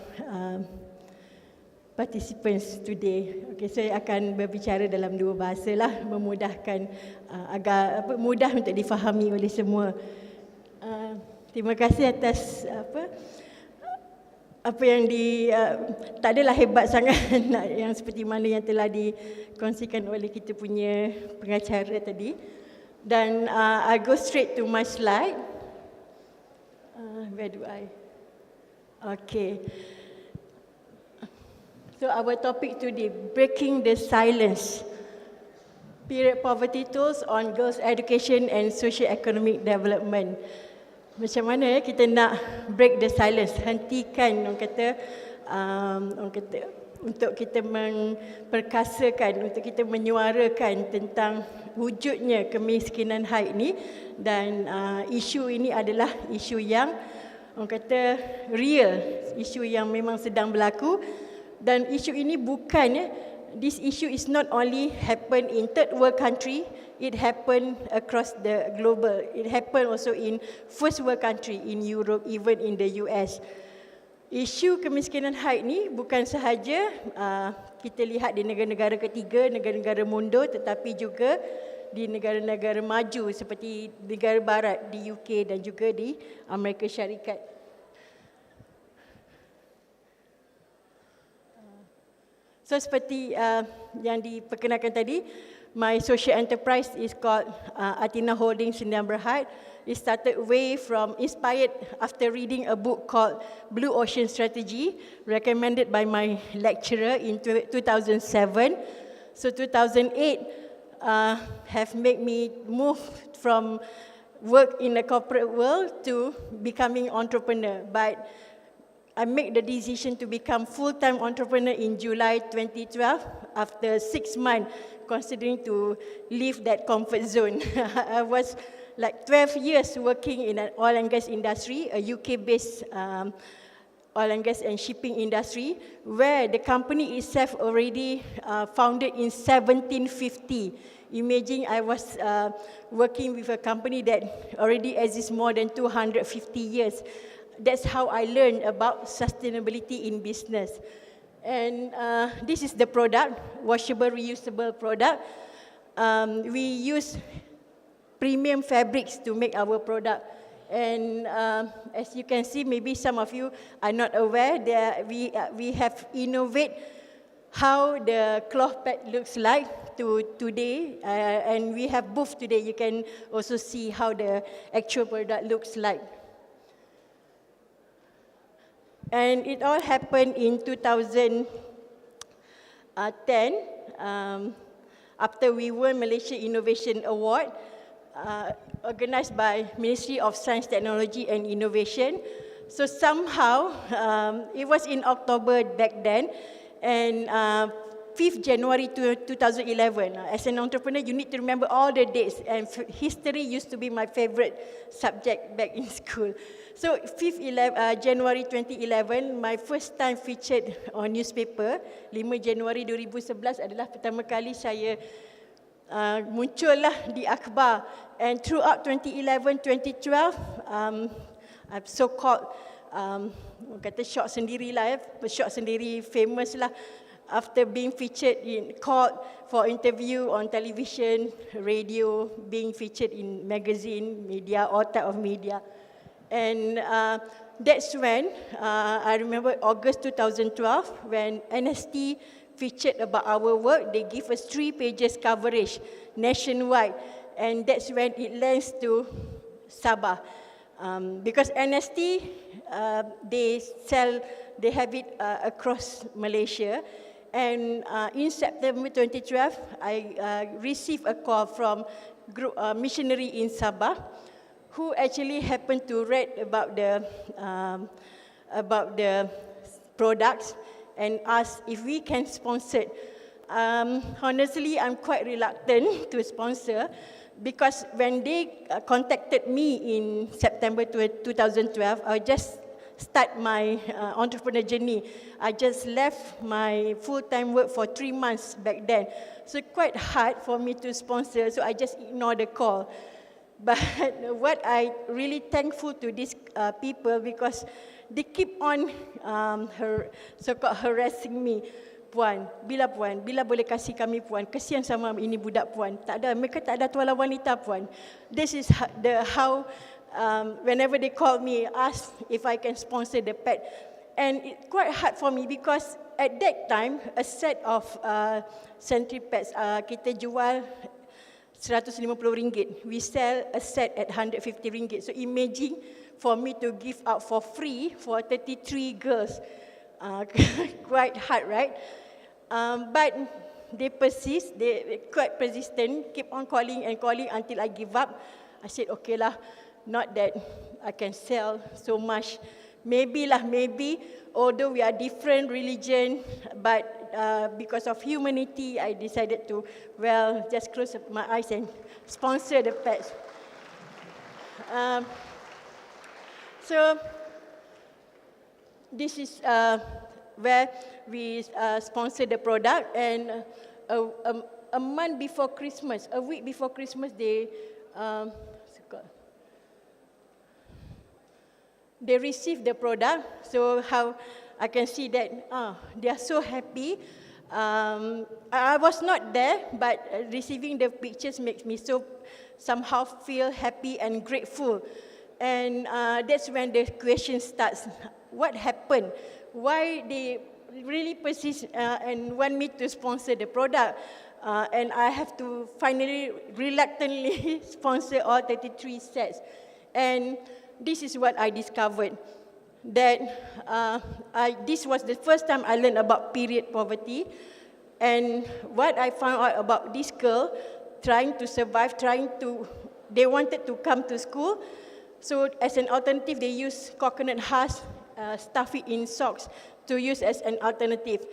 participants today. Okay, saya akan berbicara dalam dua bahasa lah, memudahkan agar mudah untuk difahami oleh semua. Terima kasih atas apa yang tak adalah hebat sangat yang seperti mana yang telah dikongsikan oleh kita punya pengacara tadi. Dan I go straight to my slide. Where do I? Okay. So our topic today, breaking the silence. Period poverty tools on girls' education and socio-economic development. Macam mana kita nak break the silence, hentikan orang kata untuk kita memperkasakan, untuk kita menyuarakan tentang wujudnya kemiskinan haid ni. Dan isu ini adalah isu yang orang kata real, isu yang memang sedang berlaku. Dan isu ini bukan, this issue is not only happen in third world country, it happened across the global. It happened also in first world country, in Europe, even in the US. Isu kemiskinan haid ni bukan sahaja kita lihat di negara-negara ketiga, negara-negara mundur, tetapi juga di negara-negara maju seperti negara barat di UK dan juga di Amerika Syarikat. So seperti yang diperkenalkan tadi, my social enterprise is called Athena Holdings Sdn Bhd. It started inspired after reading a book called Blue Ocean Strategy, recommended by my lecturer in 2007. So 2008 have made me move from work in the corporate world to becoming entrepreneur. But I made the decision to become full-time entrepreneur in July 2012 after 6 months considering to leave that comfort zone. I was like 12 years working in an oil and gas industry, a UK-based oil and gas and shipping industry, where the company itself already founded in 1750. Imagine I was working with a company that already exists more than 250 years. That's how I learned about sustainability in business. And this is the product, washable, reusable product. We use premium fabrics to make our product. And as you can see, maybe some of you are not aware that we have innovated how the cloth pad looks like to today. And we have booth today. You can also see how the actual product looks like. And it all happened in 2010 after we won Malaysia Innovation Award, organized by Ministry of Science, Technology and Innovation. So somehow, it was in October back then, and 5th January 2011. As an entrepreneur, you need to remember all the dates, and history used to be my favorite subject back in school. So 5th January 2011, my first time featured on newspaper, 5 Januari 2011 adalah pertama kali saya muncullah di akhbar. And throughout 2011-2012, I've so-called kata short sendiri lah, short sendiri famous lah. After being featured in court for interview on television, radio, being featured in magazine, media, all type of media. And that's when, I remember August 2012, when NST featured about our work, they give us 3 pages coverage nationwide. And that's when it lands to Sabah. Because NST, they have it across Malaysia. And in September 2012, I received a call from group missionary in Sabah, who actually happened to read about the products and asked if we can sponsor. Honestly, I'm quite reluctant to sponsor because when they contacted me in September 2012, I just start my entrepreneur journey. I just left my full-time work for 3 months back then. So quite hard for me to sponsor, so I just ignored the call. But what I really thankful to these people because they keep on so-called harassing me. Puan, bila boleh kasih kami puan? Kesian sama ini budak puan. Tak ada, mereka tak ada tuala wanita puan. This is how whenever they call me, ask if I can sponsor the pet. And it's quite hard for me because at that time, a set of sentry pets, kita jual RM150. We sell a set at RM150. So imagine for me to give out for free for 33 girls. Quite hard, right? But they persist, they quite persistent, keep on calling and calling until I give up. I said, okay lah, not that I can sell so much. Maybe, although we are different religion, but because of humanity, I decided to, just close my eyes and sponsor the pets. So, this is where we sponsor the product, and a month before Christmas, a week before Christmas, they received the product. So how I can see that they are so happy. I was not there, but receiving the pictures makes me so somehow feel happy and grateful. And that's when the question starts. What happened? Why they really persist and want me to sponsor the product? And I have to finally reluctantly sponsor all 33 sets. And this is what I discovered, that this was the first time I learned about period poverty. And what I found out about this girl, trying to survive, they wanted to come to school. So as an alternative, they use coconut husk, stuff it in socks to use as an alternative.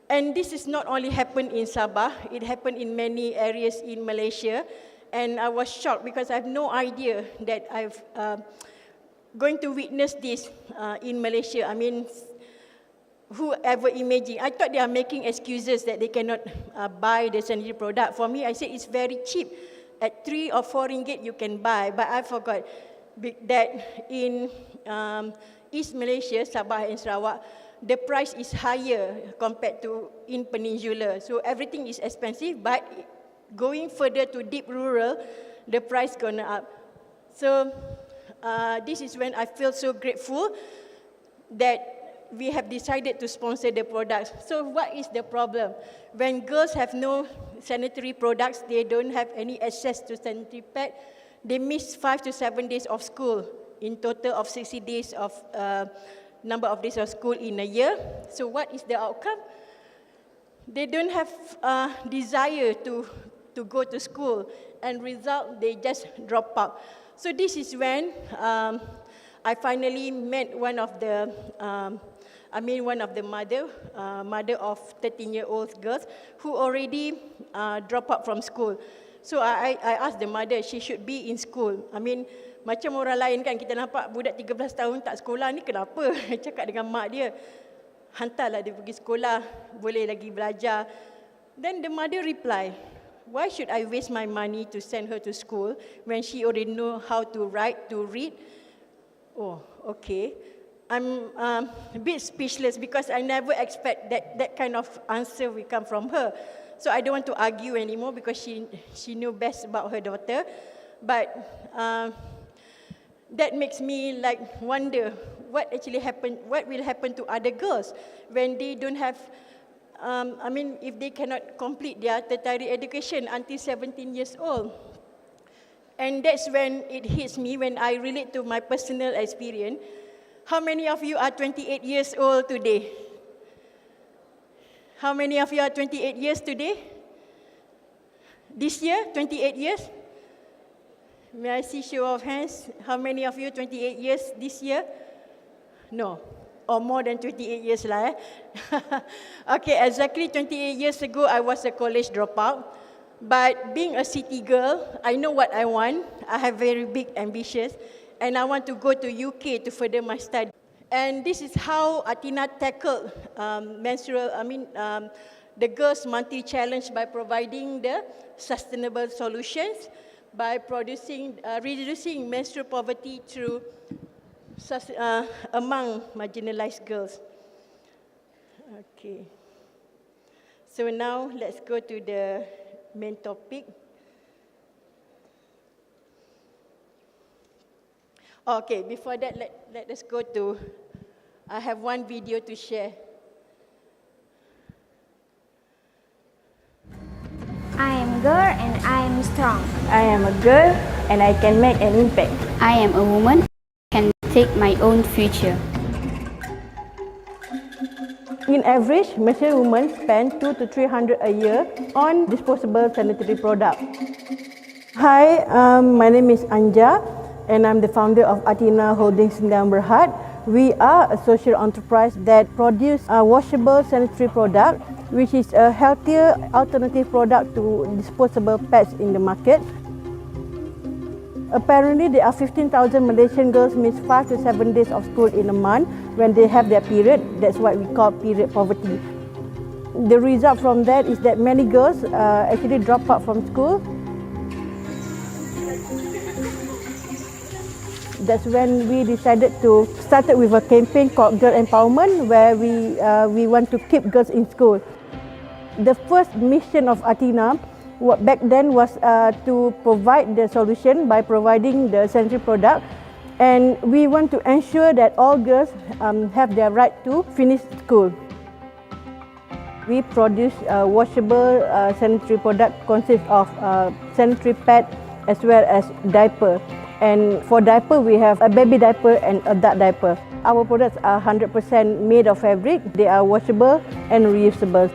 And this is not only happened in Sabah, it happened in many areas in Malaysia. And I was shocked because I have no idea that I've going to witness this in Malaysia. I mean, whoever imagined? I thought they are making excuses that they cannot buy the sanitary product. For me, I said it's very cheap. At 3 or 4 ringgit you can buy, but I forgot that in East Malaysia, Sabah and Sarawak, the price is higher compared to in Peninsula. So everything is expensive, but going further to deep rural, the price gonna up. So this is when I feel so grateful that we have decided to sponsor the products. So what is the problem? When girls have no sanitary products, they don't have any access to sanitary pad, they miss 5 to 7 days of school, in total of 60 days of number of days of school in a year. So what is the outcome? They don't have desire to go to school, and result, they just drop out. So this is when I finally met one of the mother of 13-year-old girls who already dropped out from school. So I asked the mother, she should be in school. I mean, macam orang lain kan, kita nampak budak 13 tahun tak sekolah ni kenapa? Cakap dengan mak dia, hantarlah dia pergi sekolah, boleh lagi belajar. Then the mother reply, why should I waste my money to send her to school when she already know how to write, to read? Oh, okay. I'm a bit speechless because I never expect that kind of answer will come from her. So I don't want to argue anymore because she knew best about her daughter. But that makes me like wonder what actually happened, what will happen to other girls when they don't have, if they cannot complete their tertiary education until 17 years old. And that's when it hits me, when I relate to my personal experience. How many of you are 28 years old today? How many of you are 28 years today? This year, 28 years? May I see show of hands? How many of you 28 years this year? No. Or more than 28 years lah. Okay, exactly 28 years ago, I was a college dropout. But being a city girl, I know what I want. I have very big ambitions. And I want to go to UK to further my study. And this is how Athena tackled the girls' monthly challenge by providing the sustainable solutions, by reducing menstrual poverty through among marginalized girls. Okay. So now let's go to the main topic. Okay, before that, let us go to, I have one video to share. I am a girl and I am strong. I am a girl and I can make an impact. I am a woman and can take my own future. In average, Malaysian women spend 200 to 300 a year on disposable sanitary products. Hi, my name is Anja and I'm the founder of Athena Holdings Sdn Bhd. We are a social enterprise that produce a washable sanitary product, which is a healthier alternative product to disposable pads in the market. Apparently, there are 15,000 Malaysian girls miss 5 to 7 days of school in a month when they have their period. That's what we call period poverty. The result from that is that many girls actually drop out from school. That's when we decided to start with a campaign called Girl Empowerment, where we want to keep girls in school. The first mission of Athena back then was to provide the solution by providing the sanitary product, and we want to ensure that all girls have their right to finish school. We produce washable sanitary product consists of sanitary pad as well as diaper. And for diaper, we have a baby diaper and adult diaper. Our products are 100% made of fabric. They are washable and reusable.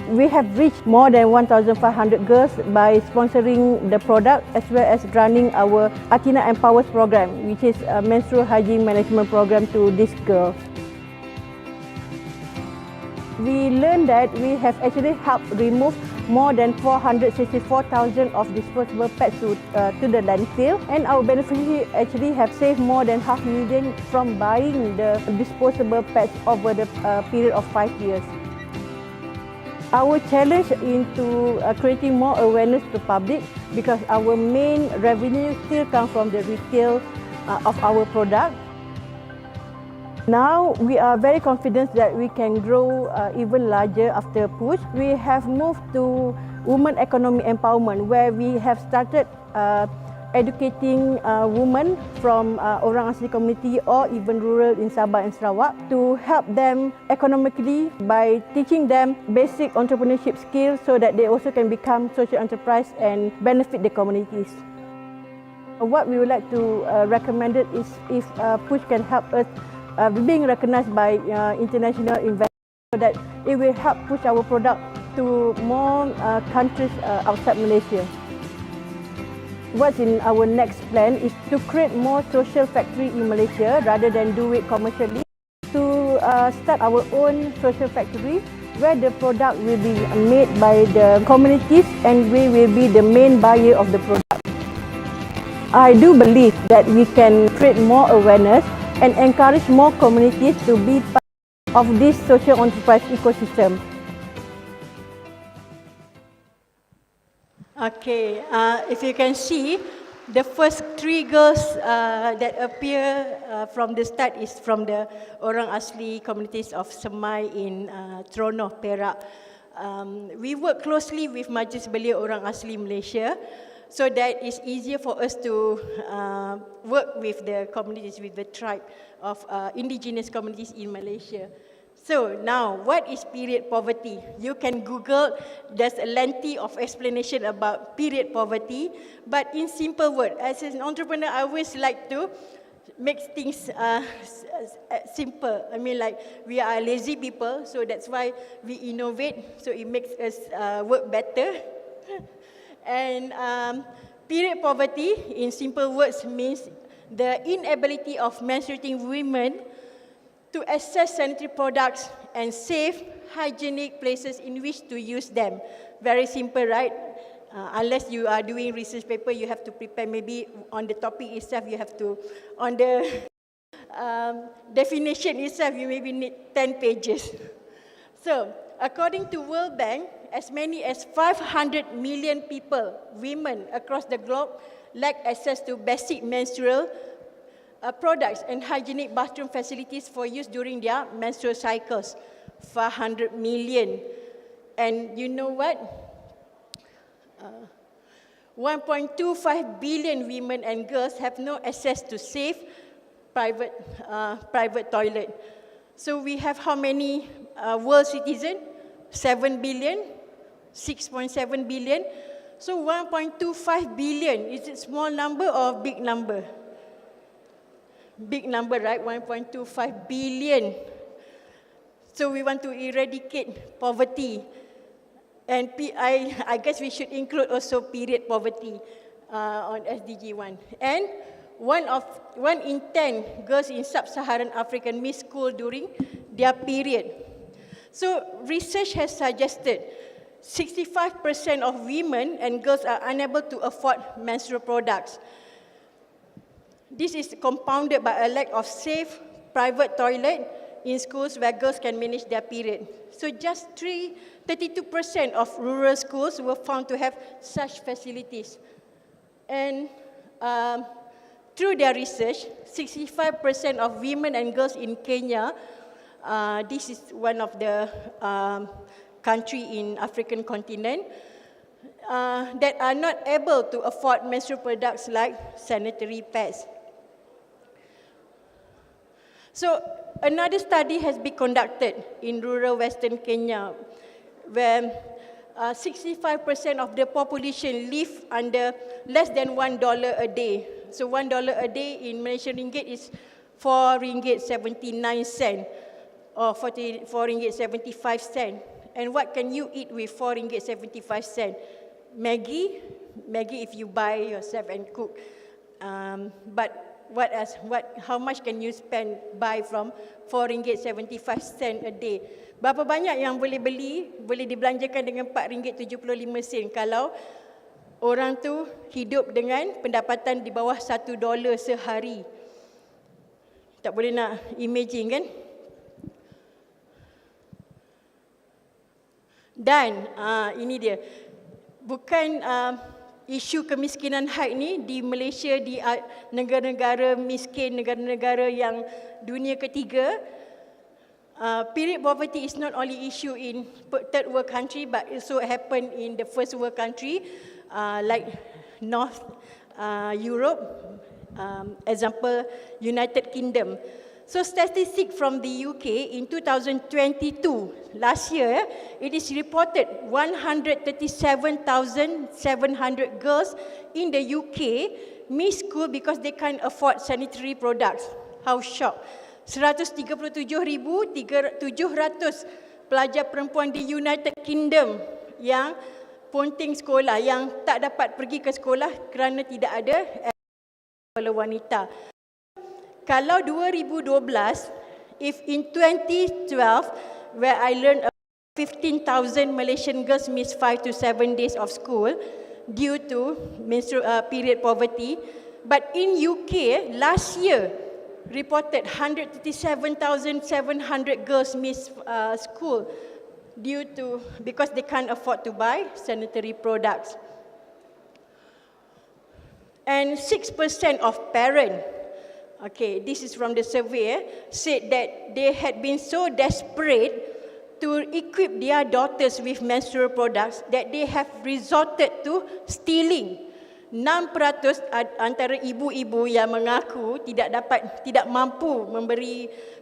We have reached more than 1,500 girls by sponsoring the product as well as running our Athena Empowers program, which is a menstrual hygiene management program to these girls. We learned that we have actually helped remove more than 464,000 of disposable pads to the landfill, and our beneficiaries actually have saved more than 500,000 from buying the disposable pads over the period of 5 years. Our challenge into creating more awareness to the public, because our main revenue still comes from the retail of our product. Now we are very confident that we can grow even larger after push. We have moved to women economic empowerment, where we have started educating women from orang asli community or even rural in Sabah and Sarawak to help them economically by teaching them basic entrepreneurship skills so that they also can become social enterprise and benefit the communities. What we would like to recommend it is if push can help us being recognized by international investors, so that it will help push our product to more countries outside Malaysia. What's in our next plan is to create more social factory in Malaysia rather than do it commercially, to start our own social factory where the product will be made by the communities and we will be the main buyer of the product. I do believe that we can create more awareness and encourage more communities to be part of this social enterprise ecosystem. Okay, if you can see, the first 3 girls that appear from the start is from the orang asli communities of Semai in Tronoh, Perak. We work closely with Majlis Belia Orang Asli Malaysia, so that it's easier for us to work with the communities, with the tribe of indigenous communities in Malaysia. So now, what is period poverty? You can Google, there's a lengthy of explanation about period poverty, but in simple words, as an entrepreneur, I always like to make things simple. I mean, like, we are lazy people, so that's why we innovate, so it makes us work better. And period poverty, in simple words, means the inability of menstruating women to access sanitary products and safe, hygienic places in which to use them. Very simple, right? Unless you are doing research paper, you have to prepare maybe on the topic itself, you have to, on the definition itself, you maybe need 10 pages. So, according to World Bank, as many as 500 million people, women across the globe, lack access to basic menstrual products and hygienic bathroom facilities for use during their menstrual cycles. 500 million. And you know what? 1.25 billion women and girls have no access to safe private toilet. So we have how many world citizens? 7 billion, 6.7 billion. So 1.25 billion, is it small number or big number? Big number, right? 1.25 billion. So we want to eradicate poverty. And I guess we should include also period poverty on SDG 1. And 1 in 10 girls in sub-Saharan Africa miss school during their period. So research has suggested 65% of women and girls are unable to afford menstrual products. This is compounded by a lack of safe private toilet in schools where girls can manage their period. So just 32% of rural schools were found to have such facilities. And through their research, 65% of women and girls in Kenya, this is one of the country in African continent that are not able to afford menstrual products like sanitary pads. So another study has been conducted in rural Western Kenya, where 65% of the population live under less than $1 a day. So $1 a day in Malaysian ringgit is 4 ringgit 79 cent or 4 ringgit 75 cent. And what can you eat with 4 ringgit 75 cent? Maggi if you buy yourself and cook. But what else? How much can you buy from 4 ringgit 75 cent a day? Berapa banyak yang boleh dibelanjakan dengan 4 ringgit 75 sen kalau orang tu hidup dengan pendapatan di bawah $1 sehari. Tak boleh nak imagine kan? Dan ini dia. Bukan isu kemiskinan haid ni di Malaysia, di negara-negara miskin, negara-negara yang dunia ketiga, period poverty is not only issue in third world country but also happen in the first world country like North Europe, example United Kingdom. So statistics from the UK in 2022, last year, it is reported 137,700 girls in the UK miss school because they can't afford sanitary products. How shocked. 137,700 pelajar perempuan di United Kingdom yang ponting sekolah, yang tak dapat pergi ke sekolah kerana tidak ada oleh wanita. Kalau 2012, if in 2012, where I learned 15,000 Malaysian girls miss 5 to 7 days of school due to period poverty, but in UK last year reported 137,700 girls miss school because they can't afford to buy sanitary products. And 6% of parents, okay, this is from the survey, said that they had been so desperate to equip their daughters with menstrual products that they have resorted to stealing. 6% antara ibu-ibu yang mengaku tidak mampu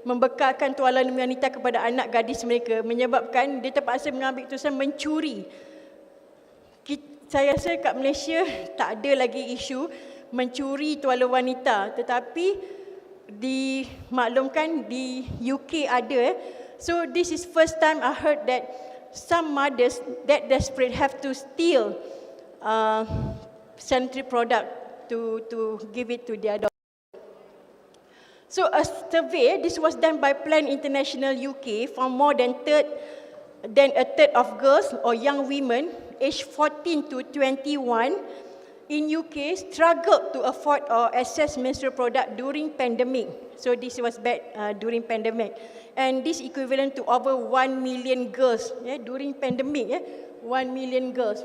membekalkan tualan wanita kepada anak gadis mereka, menyebabkan dia terpaksa mengambil keputusan mencuri. Saya rasa kat Malaysia tak ada lagi isu mencuri tuala wanita, tetapi dimaklumkan di UK ada. So this is first time I heard that some mothers that desperate have to steal sanitary product to give it to their daughter. So a survey, this was done by Plan International UK, found more than a third of girls or young women aged 14 to 21 in UK struggled to afford or access menstrual product during pandemic. So this was bad during pandemic. And this equivalent to over 1 million girls during pandemic, 1 million girls.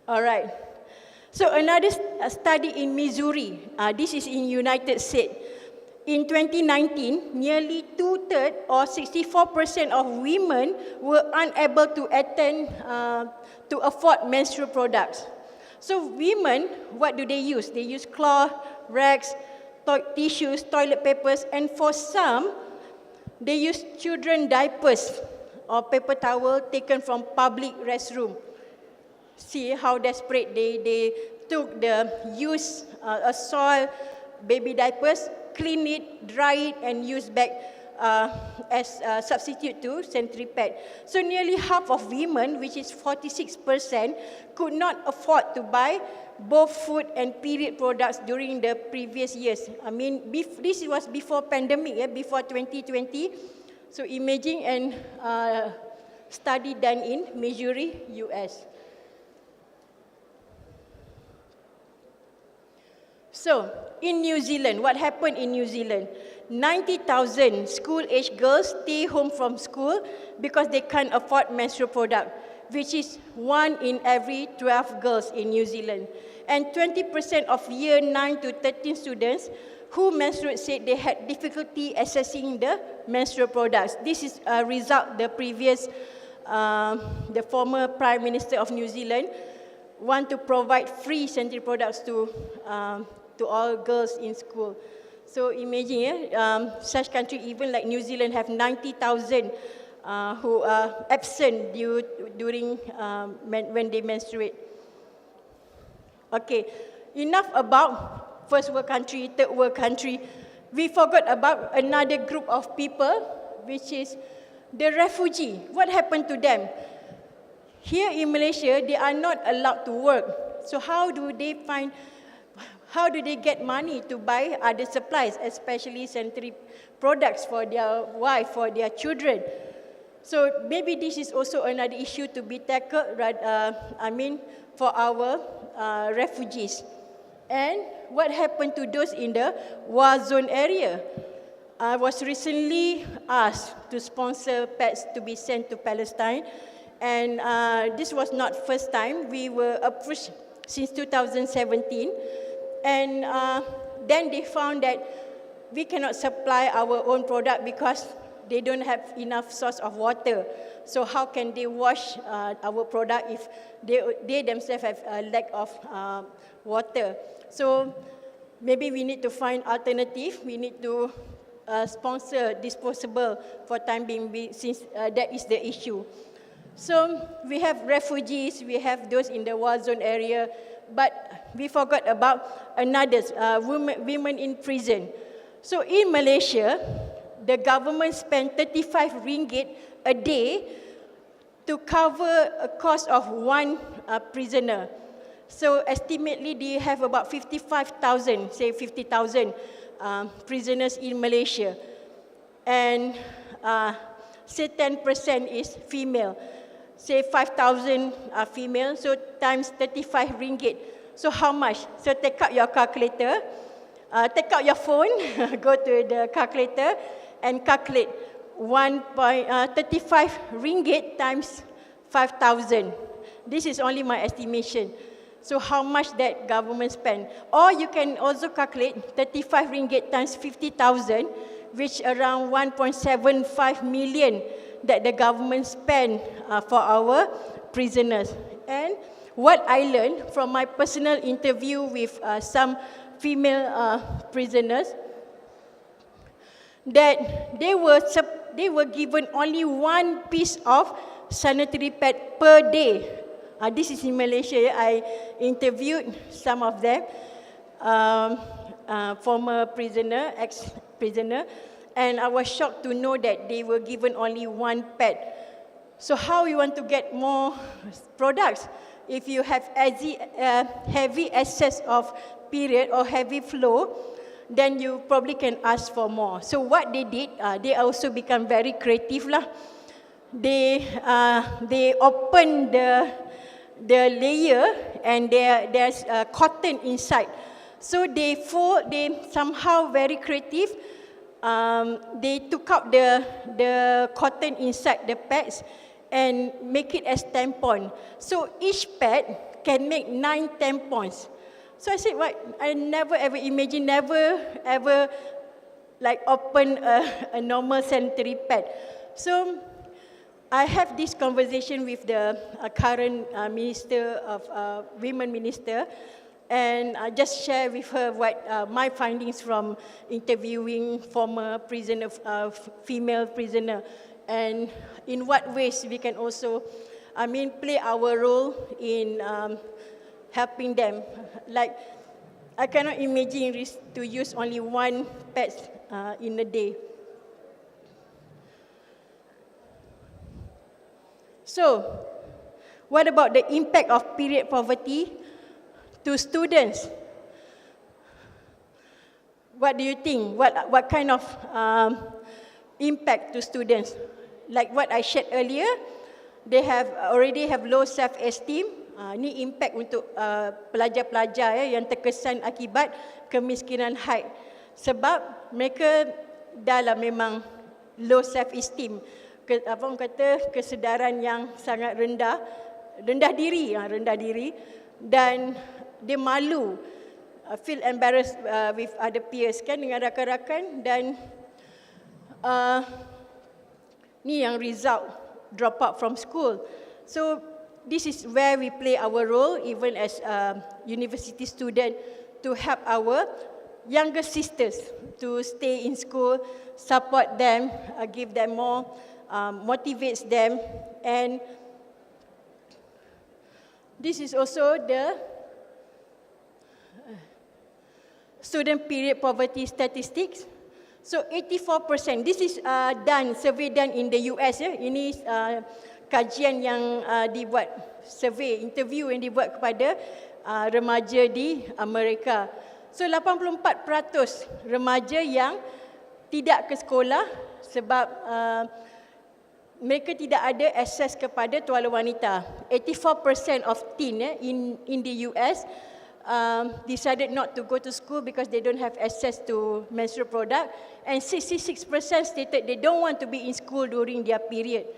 All right. So another study in Missouri, this is in United States. In 2019, nearly 2/3 or 64% of women were unable to to afford menstrual products. So women, what do they use? They use cloth, rags, tissues, toilet papers, and for some, they use children diapers or paper towel taken from public restroom. See how desperate they took the used soiled baby diapers, clean it, dry it, and use back as a substitute to sanitary pad. So nearly half of women, which is 46%, could not afford to buy both food and period products during the previous years. I mean, this was before pandemic, before 2020. So imagine and study done in Missouri, US. So, in New Zealand, what happened in New Zealand? 90,000 school-age girls stay home from school because they can't afford menstrual product. which is 1 in every 12 girls in New Zealand. And 20% of year 9 to 13 students who menstruate said they had difficulty accessing the menstrual products. This is a result the former Prime Minister of New Zealand want to provide free sanitary products to all girls in school. So imagine, such country, even like New Zealand, have 90,000 who are absent during when they menstruate. Okay, enough about first world country, third world country. We forgot about another group of people, which is the refugee. What happened to them? Here in Malaysia, they are not allowed to work. So how do they get money to buy other supplies, especially sanitary products for their wife, for their children? So maybe this is also another issue to be tackled, for our refugees. And what happened to those in the war zone area? I was recently asked to sponsor pets to be sent to Palestine. And this was not first time. We were approached since 2017. And then they found that we cannot supply our own product because they don't have enough source of water. So how can they wash our product if they themselves have a lack of water? So maybe we need to find alternative. We need to sponsor disposable for time being, since that is the issue. So we have refugees, we have those in the war zone area, but we forgot about another, women in prison. So in Malaysia, the government spent 35 ringgit a day to cover a cost of one prisoner. So estimately they have about 55,000, say 50,000 prisoners in Malaysia. And say 10% is female. Say 5,000 are female, so times 35 ringgit. So how much? So take out your calculator, take out your phone, go to the calculator and calculate 35 ringgit times 5,000. This is only my estimation. So how much that government spend? Or you can also calculate 35 ringgit times 50,000, which around 1.75 million that the government spend for our prisoners. And what I learned from my personal interview with some female prisoners, that they were given only one piece of sanitary pad per day. This is in Malaysia. I interviewed some of them, former prisoner, ex-prisoner, and I was shocked to know that they were given only one pad. So how you want to get more products? If you have heavy excess of period or heavy flow, then you probably can ask for more. So what they did, they also become very creative lah. They open the layer and there's cotton inside. So they somehow very creative. They took out the cotton inside the pads and make it as tampon. So each pad can make 9 tampons. So I said, what? I never ever imagined, never ever like open a normal sanitary pad. So I have this conversation with the current minister of women minister, and I just share with her what my findings from interviewing former prisoner, female prisoner, and in what ways we can also, play our role in helping them. Like, I cannot imagine to use only one pad in a day. So, what about the impact of period poverty to students? What do you think? What kind of impact to students? Like what I shared earlier, they already have low self-esteem. Ni impact untuk pelajar-pelajar yang terkesan akibat kemiskinan haid. Sebab mereka dah lah memang low self-esteem. apa orang kata kesedaran yang sangat rendah diri dan dia malu, feel embarrassed with other peers kan, dengan rakan-rakan, dan ni yang result drop out from school. So this is where we play our role even as university student to help our younger sisters to stay in school, support them, give them more, motivates them. And this is also the student period poverty statistics. So 84%, this is survey done in the US. Ini kajian yang dibuat, survey, interview yang dibuat kepada remaja di Amerika. So 84% remaja yang tidak ke sekolah sebab mereka tidak ada akses kepada tuala wanita. 84% of teen in the US decided not to go to school because they don't have access to menstrual product, and 66% stated they don't want to be in school during their period.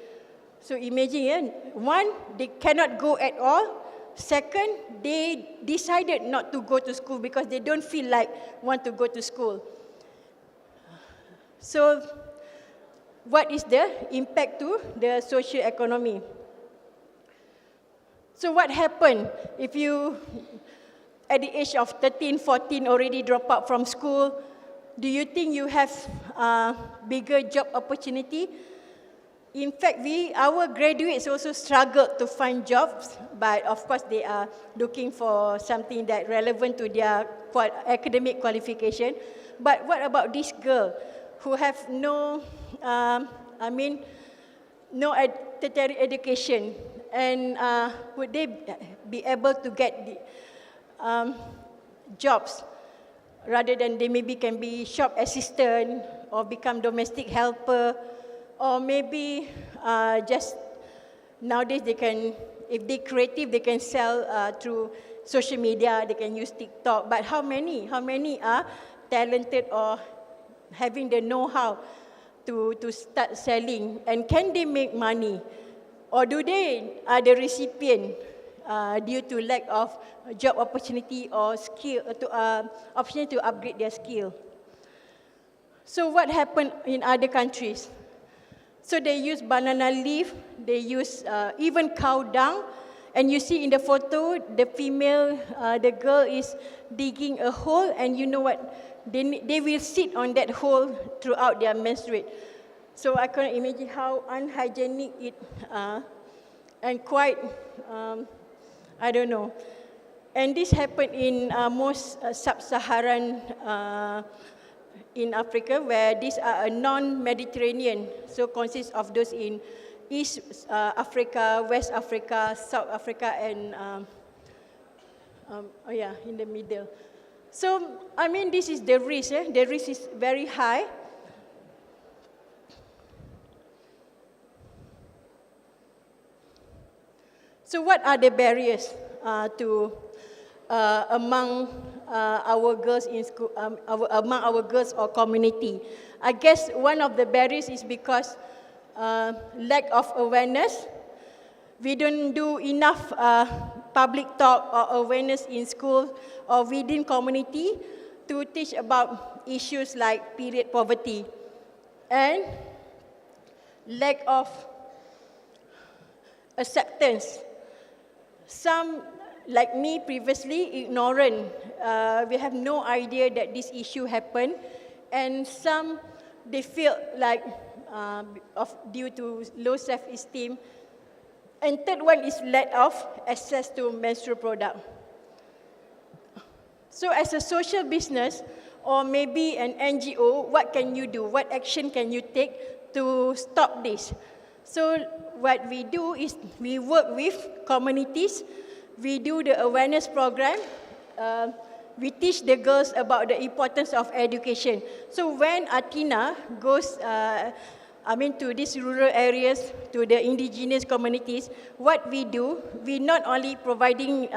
So imagine, one, they cannot go at all. Second, they decided not to go to school because they don't feel like want to go to school. So what is the impact to the socio-economy? So what happened if you at the age of 13, 14 already drop out from school? Do you think you have bigger job opportunity? In fact, our graduates also struggled to find jobs, but of course they are looking for something that relevant to their academic qualification. But what about this girl who have no tertiary education, and would they be able to get the jobs rather than they maybe can be shop assistant or become domestic helper? Or maybe just nowadays they can, if they're creative, they can sell through social media, they can use TikTok. But how many are talented or having the know-how to start selling? And can they make money? Or do they are the recipient due to lack of job opportunity or skill, opportunity to upgrade their skill? So what happened in other countries? So they use banana leaf, they use even cow dung, and you see in the photo, the female, the girl is digging a hole, and you know what? They will sit on that hole throughout their menstruate. So I can imagine how unhygienic it and quite, I don't know. And this happened in most sub-Saharan in Africa, where these are a non-Mediterranean, so consists of those in East Africa, West Africa, South Africa, and in the middle. So I mean, this is the risk. The risk is very high. So what are the barriers to among our girls in school, among our girls or community? I guess one of the barriers is because lack of awareness. We don't do enough public talk or awareness in school or within community to teach about issues like period poverty, and lack of acceptance. Some, like me previously, ignorant. We have no idea that this issue happened, and some, they feel like due to low self-esteem. And third one is lack of access to menstrual product. So as a social business or maybe an NGO, what can you do? What action can you take to stop this? So what we do is we work with communities. We do the awareness program. We teach the girls about the importance of education. So when Athena goes to these rural areas, to the indigenous communities, what we do, we not only providing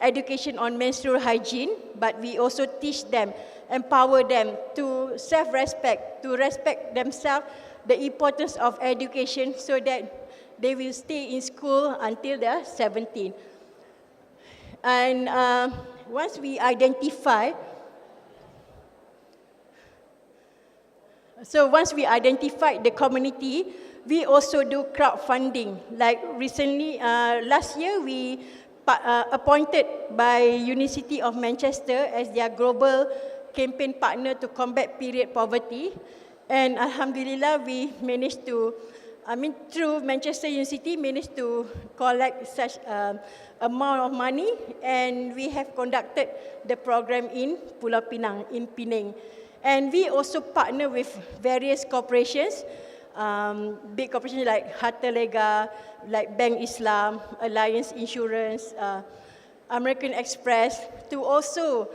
education on menstrual hygiene, but we also teach them empower them to self-respect, to respect themselves, the importance of education so that they will stay in school until they're 17. And once we identify the community, we also do crowdfunding. Like recently, last year, we appointed by University of Manchester as their global campaign partner to combat period poverty. And Alhamdulillah, we managed to, through Manchester University, managed to collect such amount of money, and we have conducted the program in Pulau Pinang, in Penang. And we also partner with various corporations, big corporations like Harta Lega, like Bank Islam, Alliance Insurance, American Express, to also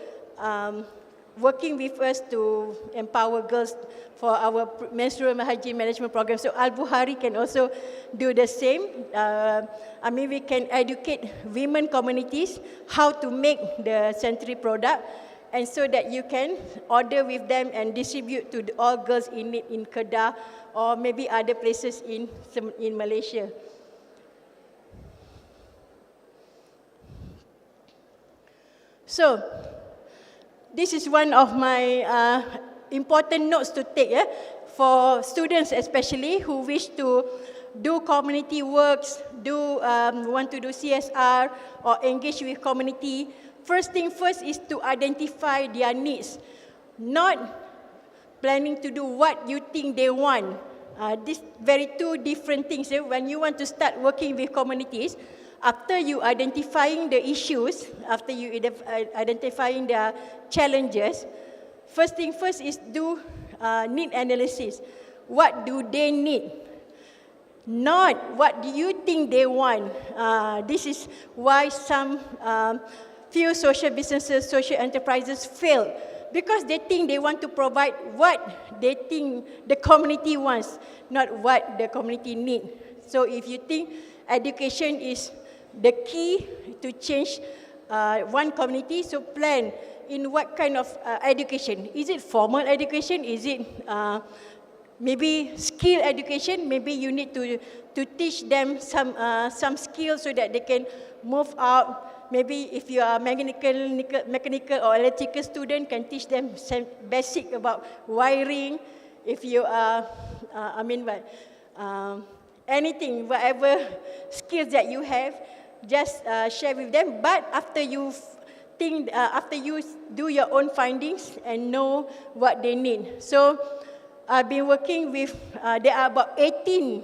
working with us to empower girls for our menstrual hygiene management program. So Albukhary can also do the same. We can educate women communities how to make the sanitary product, and so that you can order with them and distribute to all girls in need in Kedah or maybe other places in Malaysia. So, this is one of my important notes to take for students especially who wish to do community works, want to do CSR or engage with community. First thing first is to identify their needs, not planning to do what you think they want. These very two different things. When you want to start working with communities, after you identifying the issues, after you identifying their challenges, first thing first is do need analysis. What do they need? Not what do you think they want. This is why some few social businesses, social enterprises fail, because they think they want to provide what they think the community wants, not what the community needs. So if you think education is the key to change one community, so plan in what kind of education. Is it formal education? Is it maybe skill education? Maybe you need to teach them some skills so that they can move out. Maybe if you are a mechanical or electrical student, can teach them some basic about wiring. If you are, anything, whatever skills that you have, just share with them. But after you do your own findings and know what they need. So I've been working with, there are about 18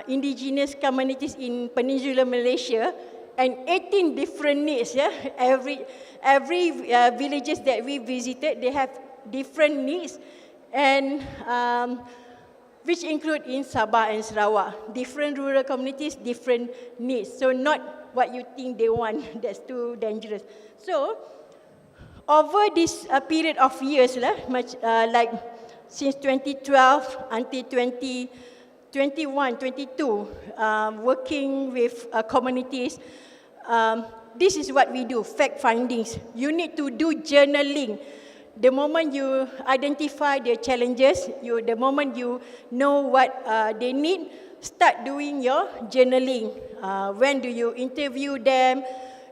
indigenous communities in Peninsular Malaysia, and 18 different needs. Every villages that we visited, they have different needs, and which include in Sabah and Sarawak. Different rural communities, different needs. So not what you think they want, that's too dangerous. So over this period of years, like since 2012 until 2021, 22, working with communities, this is what we do, fact findings. You need to do journaling. The moment you identify their challenges, the moment you know what they need, start doing your journaling. When do you interview them?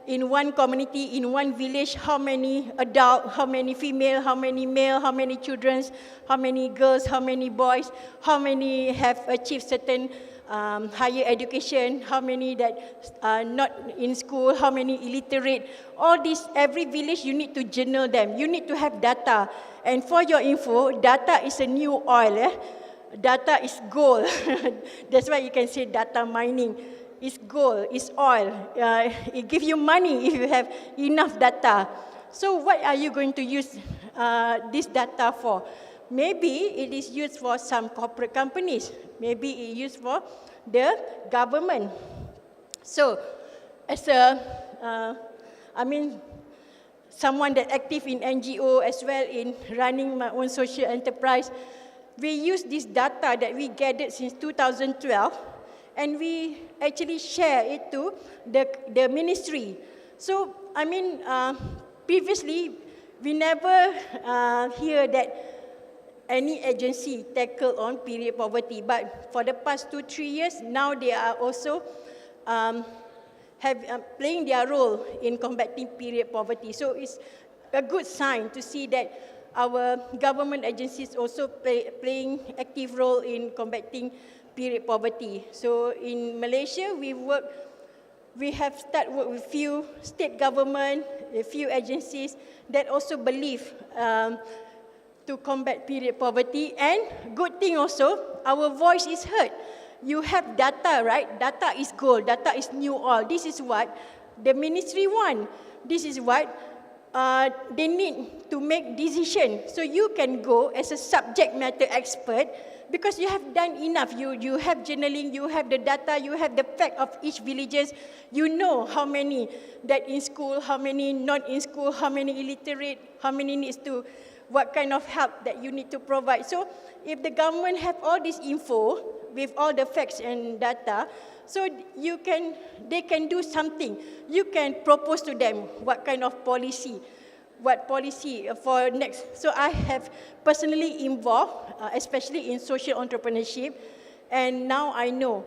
In one community, in one village, how many adults, how many female, how many male, how many children, how many girls, how many boys, how many have achieved certain higher education, how many that are not in school, how many illiterate. All this, every village, you need to journal them. You need to have data. And for your info, data is a new oil. Data is gold. That's why you can say data mining. It's gold, it's oil. It gives you money if you have enough data. So what are you going to use this data for? Maybe it is used for some corporate companies. Maybe it is used for the government. So, as someone that active in NGO as well in running my own social enterprise, we use this data that we gathered since 2012, and we actually share it to the ministry. So, previously, We never hear that any agency tackle on period poverty, but for the past 2-3 years, now they are also playing their role in combating period poverty. So it's a good sign to see that our government agencies also playing active role in combating period poverty. So in Malaysia, we have started work with few state government, a few agencies that also believe to combat period poverty. And good thing also, our voice is heard. You have data, right? Data is gold, data is new oil. This is what the ministry want. This is what they need to make decision. So you can go as a subject matter expert because you have done enough. You have journaling, you have the data, you have the fact of each villages. You know how many that in school, how many not in school, how many illiterate, how many needs to, what kind of help that you need to provide. So if the government have all this info with all the facts and data, so they can do something. You can propose to them what kind of policy, what policy for next. So I have personally involved, especially in social entrepreneurship, and now I know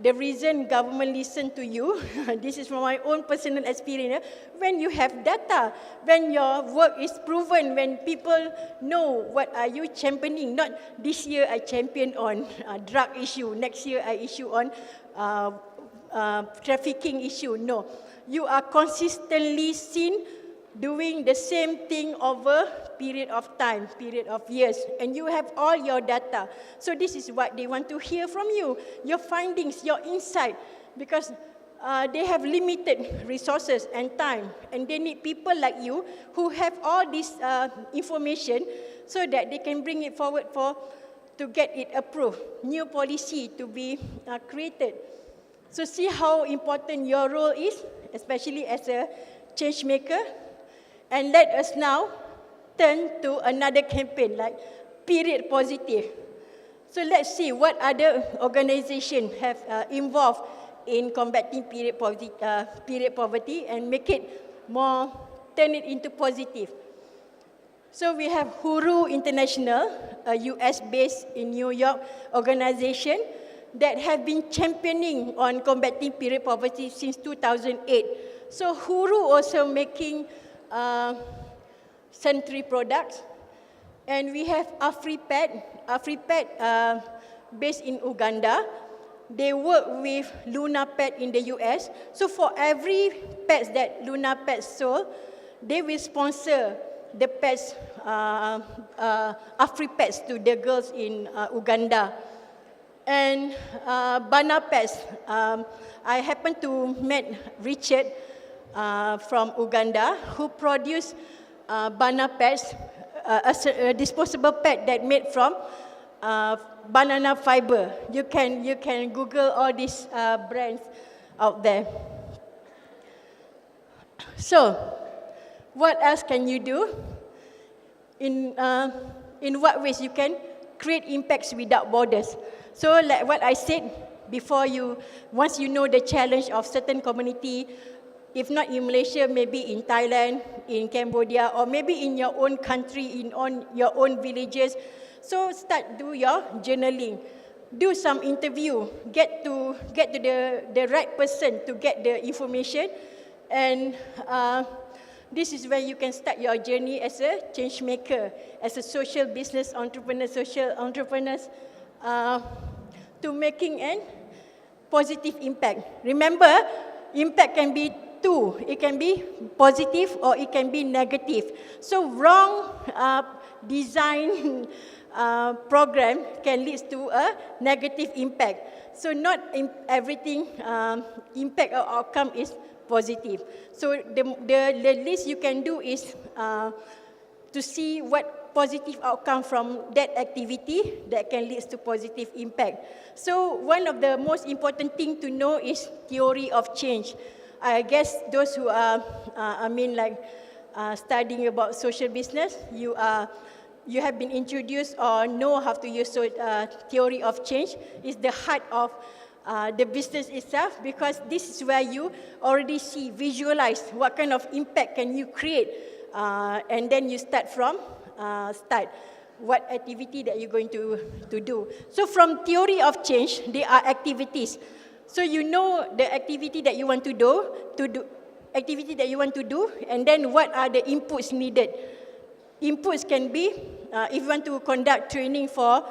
the reason government listen to you, this is from my own personal experience, when you have data, when your work is proven, when people know what are you championing. Not this year I champion on drug issue, next year I issue on trafficking issue. No, you are consistently seen doing the same thing over period of time, period of years, and you have all your data. So this is what they want to hear from you, your findings, your insight, because they have limited resources and time, and they need people like you who have all this information so that they can bring it forward to get it approved, new policy to be created. So see how important your role is, especially as a change maker. And let us now turn to another campaign like period positive. So let's see what other organizations have involved in combating period poverty and make it more, turn it into positive. So we have Huru International, a US-based in New York organization that have been championing on combating period poverty since 2008. So Huru also making sanitary products, and we have AfriPet based in Uganda. They work with Luna Pet in the US. So for every pets that Luna Pet sold, they will sponsor the pets, AfriPets to the girls in Uganda. And Bana Pets, I happen to meet Richard from Uganda, who produced Bana Pets, a disposable pet that made from banana fiber. You can Google all these brands out there. So, what else can you do? In what ways you can create impacts without borders? So, like what I said before, once you know the challenge of certain community, if not in Malaysia, maybe in Thailand, in Cambodia, or maybe in your own country, your own villages. So start do your journaling, do some interview, get to the right person to get the information, and this is where you can start your journey as a change maker, as a social business entrepreneur, social entrepreneurs, to making a positive impact. Remember, impact can be two. It can be positive or it can be negative. So wrong design program can lead to a negative impact. So not everything impact or outcome is positive. So the least you can do is to see what positive outcome from that activity that can lead to positive impact. So one of the most important thing to know is theory of change. I guess those who are, studying about social business, you have been introduced or know how to use theory of change. Is the heart of the business itself, because this is where you already see, visualize what kind of impact can you create and then you start from start. What activity that you're going to do. So from theory of change, there are activities. So you know the activity that you want to do, and then what are the inputs needed. Inputs can be, if you want to conduct training for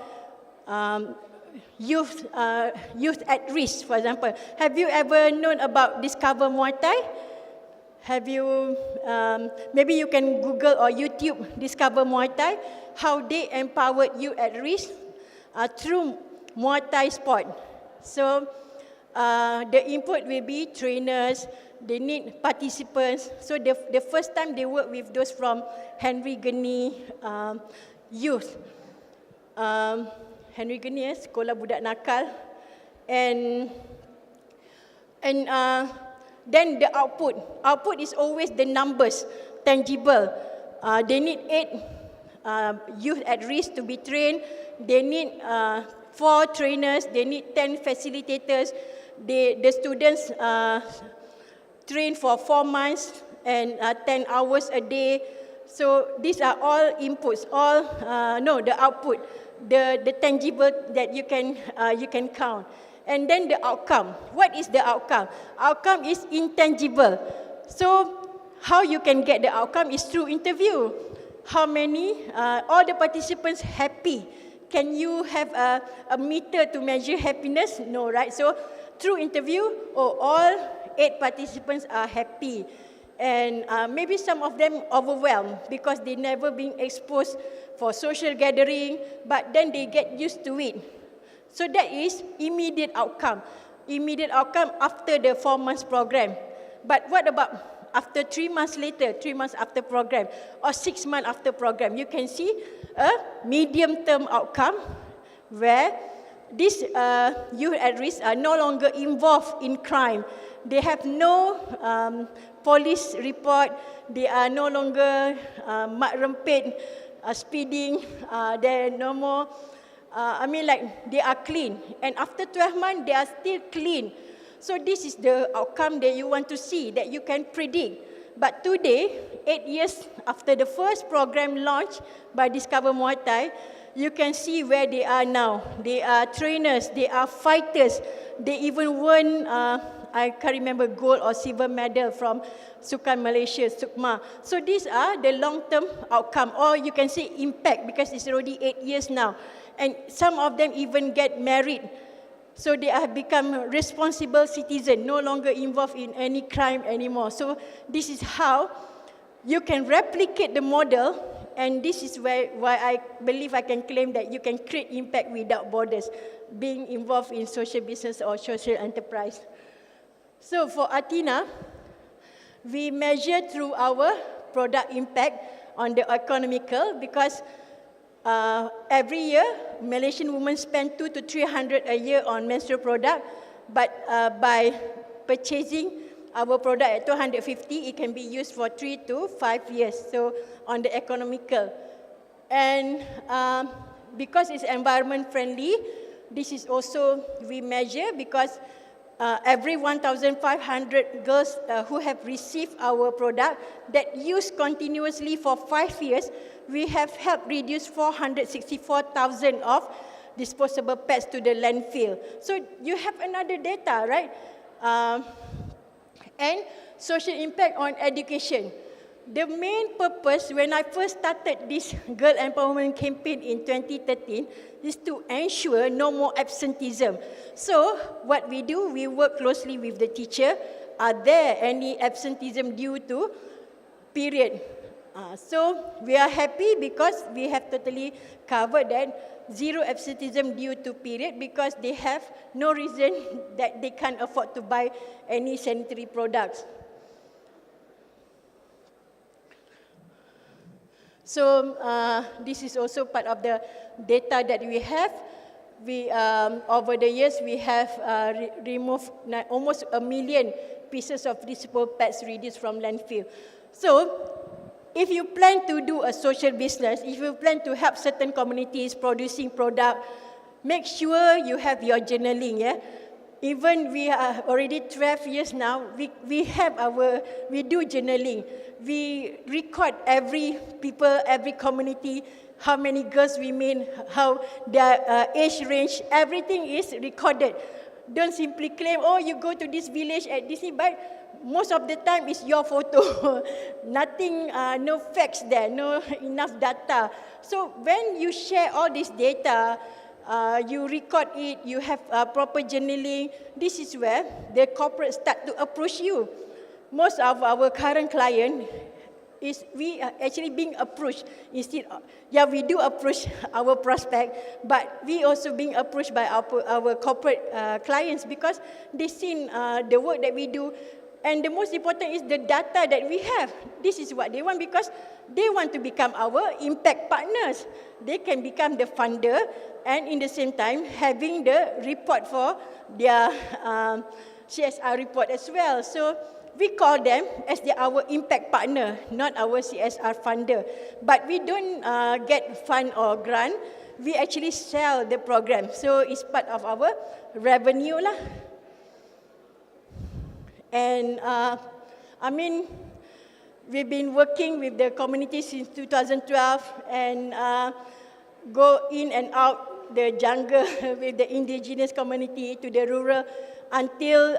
youth at risk, for example. Have you ever known about Discover Muay Thai? Have you, maybe you can Google or YouTube Discover Muay Thai, how they empowered you at risk through Muay Thai sport. So the input will be trainers, they need participants. So the first time they work with those from Henry Geni youth. Henry Geni, sekolah budak nakal. And then the output. Output is always the numbers, tangible. They need 8 youth at risk to be trained. They need 4 trainers. They need 10 facilitators. The students train for 4 months and 10 hours a day. So these are all inputs, the output, the tangible that you can count. And then the outcome. What is the outcome? Outcome is intangible. So how you can get the outcome is through interview. How many, all the participants happy? Can you have a meter to measure happiness? No, right? So through interview, all 8 participants are happy. And maybe some of them overwhelmed because they never been exposed for social gathering, but then they get used to it. So that is immediate outcome. Immediate outcome after the 4 months program. But what about after 3 months later, 3 months after program, or 6 months after program? You can see a medium-term outcome where these youth at risk are no longer involved in crime. They have no police report. They are no longer mat rempit, speeding. There are no more. They are clean. And after 12 months, they are still clean. So this is the outcome that you want to see, that you can predict. But today, 8 years after the first program launched by Discover Muay Thai, you can see where they are now. They are trainers, they are fighters. They even won, I can't remember, gold or silver medal from Sukan Malaysia, Sukma. So these are the long-term outcome, or you can say impact, because it's already 8 years now. And some of them even get married. So they have become responsible citizens, no longer involved in any crime anymore. So this is how you can replicate the model, and this is why I believe I can claim that you can create impact without borders, being involved in social business or social enterprise. So for Athena, we measure through our product impact on the economical, because every year, Malaysian women spend 200 to 300 a year on menstrual product, but by purchasing our product at 250, it can be used for 3 to 5 years, so on the economical. And because it's environment friendly, this is also we measure, because every 1,500 girls who have received our product that use continuously for 5 years, we have helped reduce 464,000 of disposable pads to the landfill. So you have another data, right? And social impact on education. The main purpose when I first started this girl empowerment campaign in 2013 is to ensure no more absenteeism. So what we do, we work closely with the teacher. Are there any absenteeism due to period? So we are happy because we have totally covered that, 0 absenteeism due to period, because they have no reason that they can't afford to buy any sanitary products. So this is also part of the data that we have. We over the years we have removed almost 1 million pieces of disposable pads reduced from landfill. So if you plan to do a social business, if you plan to help certain communities producing product, make sure you have your journaling. Yeah, Even we are already 12 years now, we do journaling. We record every people, every community, how many girls we meet, how their age range, everything is recorded. Don't simply claim, oh, you go to this village at this, but most of the time it's your photo. Nothing, no facts there, no enough data. So when you share all this data, you record it, you have proper journaling, this is where the corporate start to approach you. Most of our current client is we are actually being approached instead of, yeah, we do approach our prospect, but we also being approached by our corporate clients because they've seen the work that we do. And the most important is the data that we have. This is what they want because they want to become our impact partners. They can become the funder and in the same time having the report for their CSR report as well. So we call them as our impact partner, not our CSR funder. But we don't get fund or grant. We actually sell the program. So it's part of our revenue lah. And I mean, we've been working with the community since 2012 and go in and out the jungle with the indigenous community to the rural until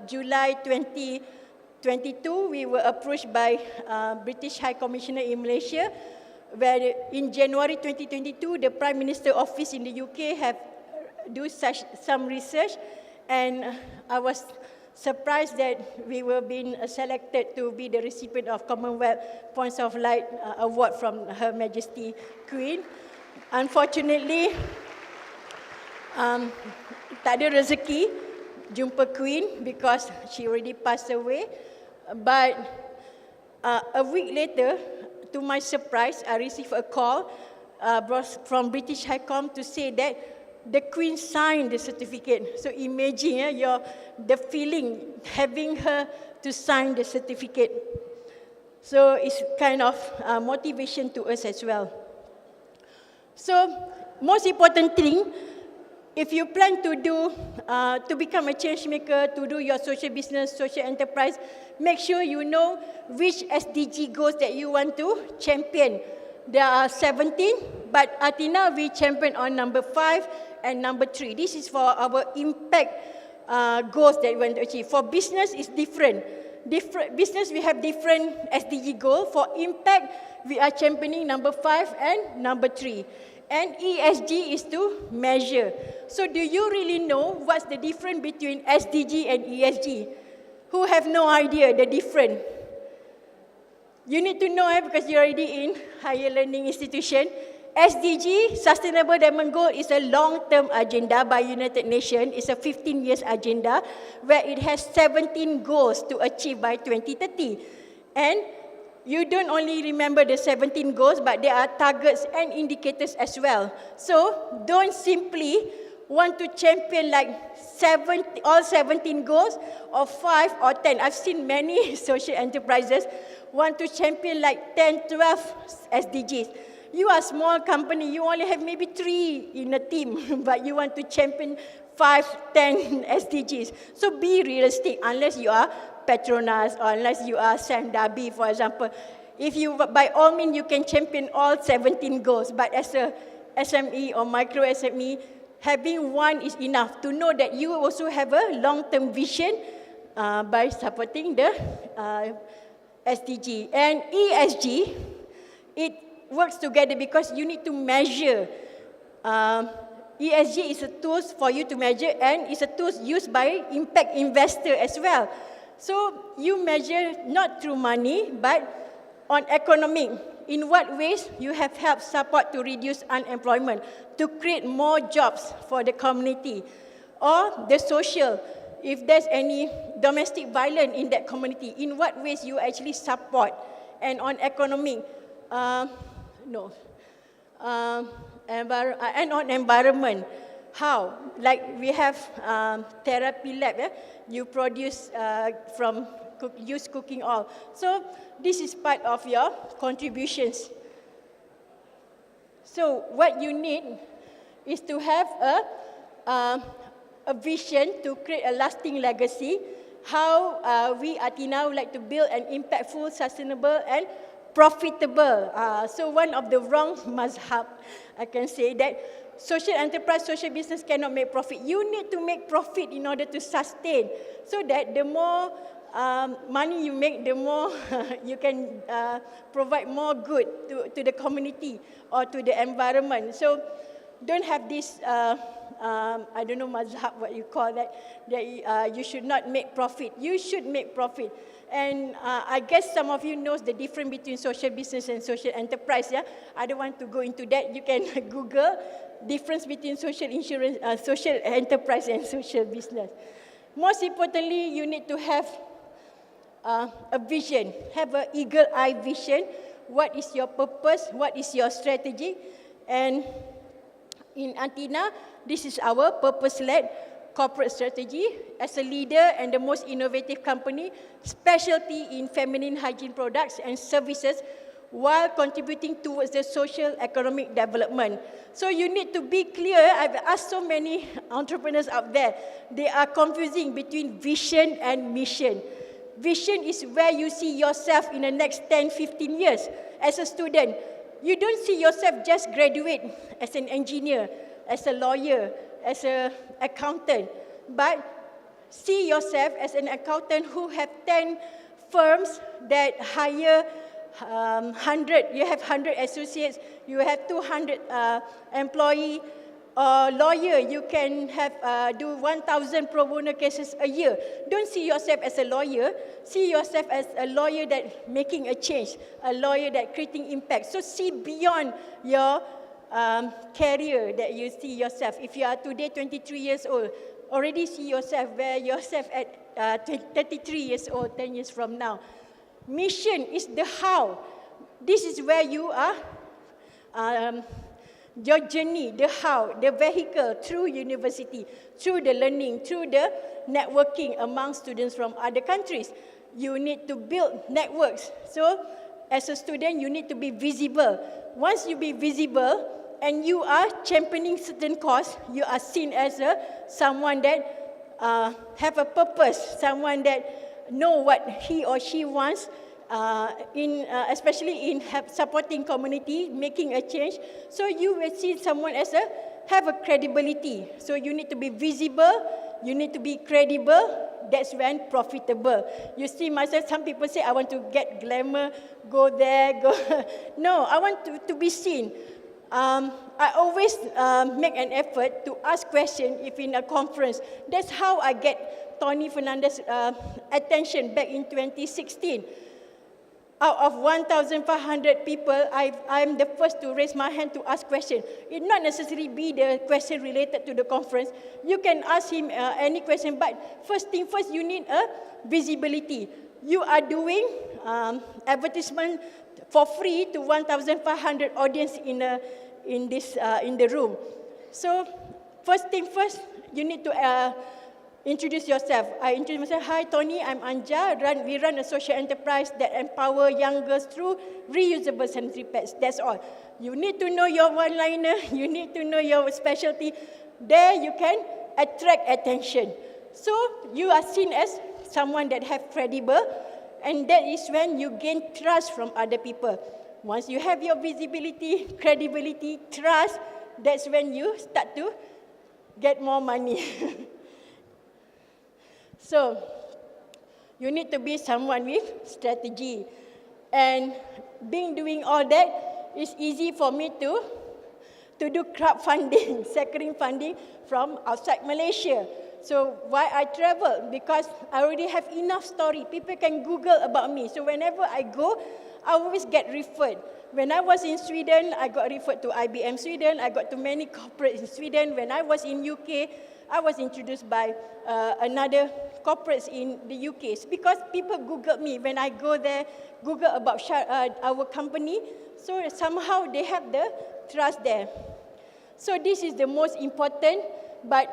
July 2022. We were approached by British High Commissioner in Malaysia, where in January 2022, the Prime Minister office in the UK have do some research, and I was surprised that we were being selected to be the recipient of Commonwealth Points of Light Award from Her Majesty Queen. Unfortunately, tak ada rezeki jumpa Queen because she already passed away. But a week later, to my surprise, I received a call from British High Com to say that the Queen signed the certificate. So imagine the feeling having her to sign the certificate. So it's kind of motivation to us as well. So most important thing, if you plan to do, to become a change maker, to do your social business, social enterprise, make sure you know which SDG goals that you want to champion. There are 17, but Athena we champion on number 5 and number 3. This is for our impact goals that we want to achieve. For business, it's different. Business, we have different SDG goal. For impact, we are championing number 5 and number 3. And ESG is to measure. So do you really know what's the difference between SDG and ESG? Who have no idea the difference? You need to know because you're already in higher learning institution. SDG, Sustainable Development Goal, is a long-term agenda by United Nations. It's a 15 years agenda where it has 17 goals to achieve by 2030. And you don't only remember the 17 goals, but there are targets and indicators as well. So don't simply want to champion like all 17 goals or 5 or 10. I've seen many social enterprises want to champion like 10, 12 SDGs. You are a small company, you only have maybe 3 in a team, but you want to champion 5, 10 SDGs. So be realistic unless you are Petronas or unless you are Sam Darby, for example. If you, by all means, you can champion all 17 goals, but as a SME or micro SME, having one is enough to know that you also have a long-term vision by supporting the SDG. And ESG, it works together because you need to measure. ESG is a tool for you to measure and it's a tool used by impact investor as well. So you measure not through money but on economic. In what ways you have helped support to reduce unemployment, to create more jobs for the community, or the social. If there's any domestic violence in that community, in what ways you actually support, and on economic, and on environment, how? Like we have therapy lab, you produce from used cooking oil. So this is part of your contributions. So what you need is to have a vision to create a lasting legacy. How we Athena would like to build an impactful, sustainable and profitable. So one of the wrong mazhab, I can say that social enterprise, social business cannot make profit. You need to make profit in order to sustain, so that the more money you make, the more you can provide more good to the community or to the environment. So don't have this, I don't know mazhab, what you call that you should not make profit. You should make profit. And I guess some of you knows the difference between social business and social enterprise. Yeah, I don't want to go into that. You can Google difference between social insurance, social enterprise and social business. Most importantly, you need to have a vision. Have an eagle eye vision. What is your purpose? What is your strategy? And in Athena, this is our purpose-led corporate strategy. As a leader and the most innovative company, specialty in feminine hygiene products and services, while contributing towards the social economic development. So you need to be clear. I've asked so many entrepreneurs out there. They are confusing between vision and mission. Vision is where you see yourself in the next 10, 15 years. As a student, you don't see yourself just graduate as an engineer, as a lawyer, as an accountant, but see yourself as an accountant who have 10 firms that hire 100, you have 100 associates, you have 200 employee, or lawyer, you can have do 1,000 pro bono cases a year. Don't see yourself as a lawyer, see yourself as a lawyer that making a change, a lawyer that creating impact. So see beyond your career that you see yourself. If you are today 23 years old, already see yourself where yourself at 33 years old, 10 years from now. Mission is the how. This is where you are, your journey, the how, the vehicle through university, through the learning, through the networking among students from other countries. You need to build networks. So as a student, you need to be visible. Once you be visible and you are championing certain cause, you are seen as someone that have a purpose, someone that know what he or she wants, especially in supporting community, making a change. So you will see someone as have a credibility. So you need to be visible, you need to be credible. That's when profitable. You see myself, some people say, I want to get glamour, go there, go. No, I want to be seen. I always make an effort to ask questions if in a conference. That's how I get Tony Fernandez's attention back in 2016. Out of 1,500 people, I'm the first to raise my hand to ask questions. It not necessarily be the question related to the conference. You can ask him any question, but first thing first, you need a visibility. You are doing advertisement for free to 1,500 audience in the room. So first thing first, you need to introduce yourself. I introduce myself. Hi, Tony. I'm Anja. We run a social enterprise that empower young girls through reusable sanitary pads. That's all. You need to know your one-liner. You need to know your specialty. There you can attract attention. So you are seen as someone that have credible, and that is when you gain trust from other people. Once you have your visibility, credibility, trust, that's when you start to get more money. So, you need to be someone with strategy. And doing all that, it's easy for me to do crowdfunding, securing funding from outside Malaysia. So why I travel? Because I already have enough story. People can Google about me. So whenever I go, I always get referred. When I was in Sweden, I got referred to IBM Sweden. I got to many corporates in Sweden. When I was in UK, I was introduced by another corporates in the UK. It's because people Google me. When I go there, Google about our company. So somehow they have the trust there. So this is the most important, but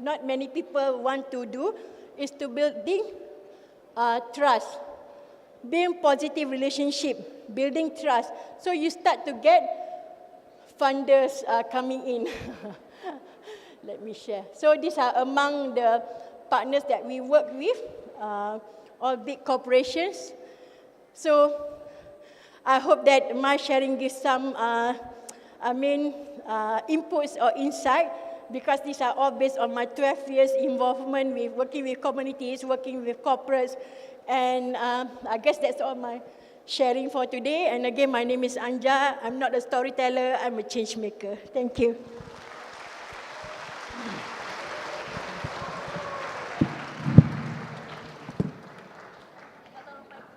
not many people want to do, is to building trust. Building positive relationship, building trust. So you start to get funders coming in. let me share. So these are among the partners that we work with, all big corporations. So I hope that my sharing gives some, inputs or insight, because these are all based on my 12 years involvement with working with communities, working with corporates, and I guess that's all my sharing for today. And again, my name is Anja. I'm not a storyteller, I'm a change maker. Thank you.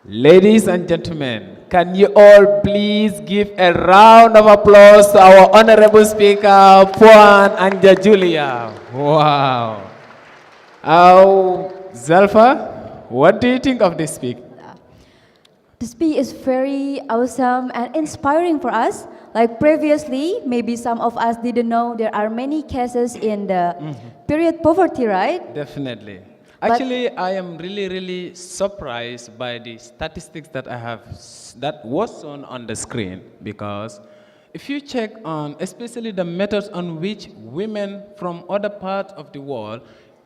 Ladies and gentlemen, can you all please give a round of applause to our honorable speaker, Puan Anja Juliah. Wow. Zalfa, what do you think of this speak? The speech is very awesome and inspiring for us. Like previously, maybe some of us didn't know there are many cases in the period poverty, right? Definitely. Actually, I am really surprised by the statistics that I have, that was shown on the screen, because if you check on, especially the methods on which women from other parts of the world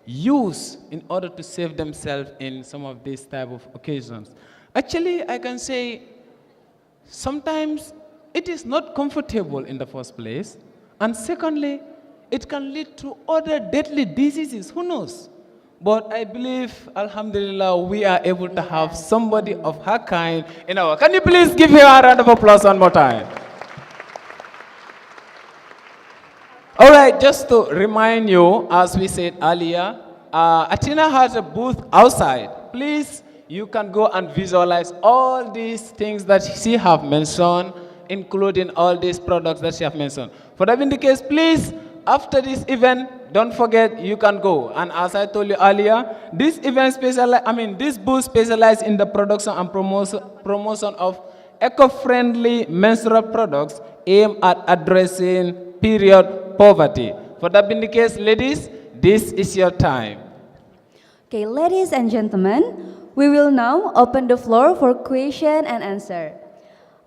use in order to save themselves in some of these type of occasions. Actually, I can say sometimes it is not comfortable in the first place, and secondly, it can lead to other deadly diseases, who knows? But I believe, alhamdulillah, we are able to have somebody of her kind in our. Can you please give her a round of applause one more time? All right, just to remind you, as we said earlier, Athena has a booth outside. Please, you can go and visualize all these things that she have mentioned, including all these products that she have mentioned. For that being the case, please, after this event, don't forget, you can go. And as I told you earlier, this event this booth specializes in the production and promotion of eco-friendly menstrual products aimed at addressing period poverty. For that being the case, ladies, this is your time. Okay, ladies and gentlemen, we will now open the floor for question and answer.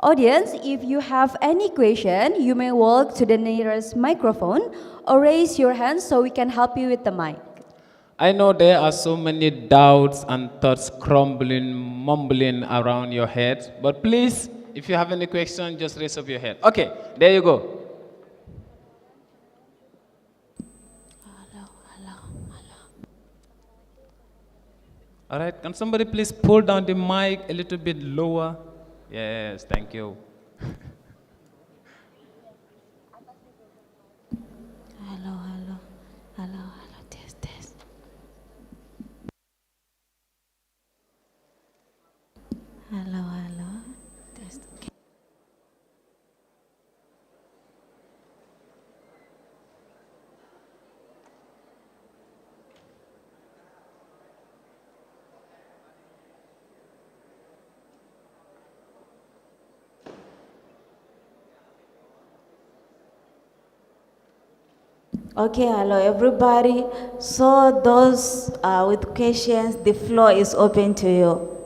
Audience, if you have any question, you may walk to the nearest microphone or raise your hand so we can help you with the mic. I know there are so many doubts and thoughts mumbling around your head, but please, if you have any question, just raise up your hand. Okay, there you go. All right, can somebody please pull down the mic a little bit lower? Yes, thank you. Hello, test. Hello, test. Okay, hello everybody. So those with questions, the floor is open to you.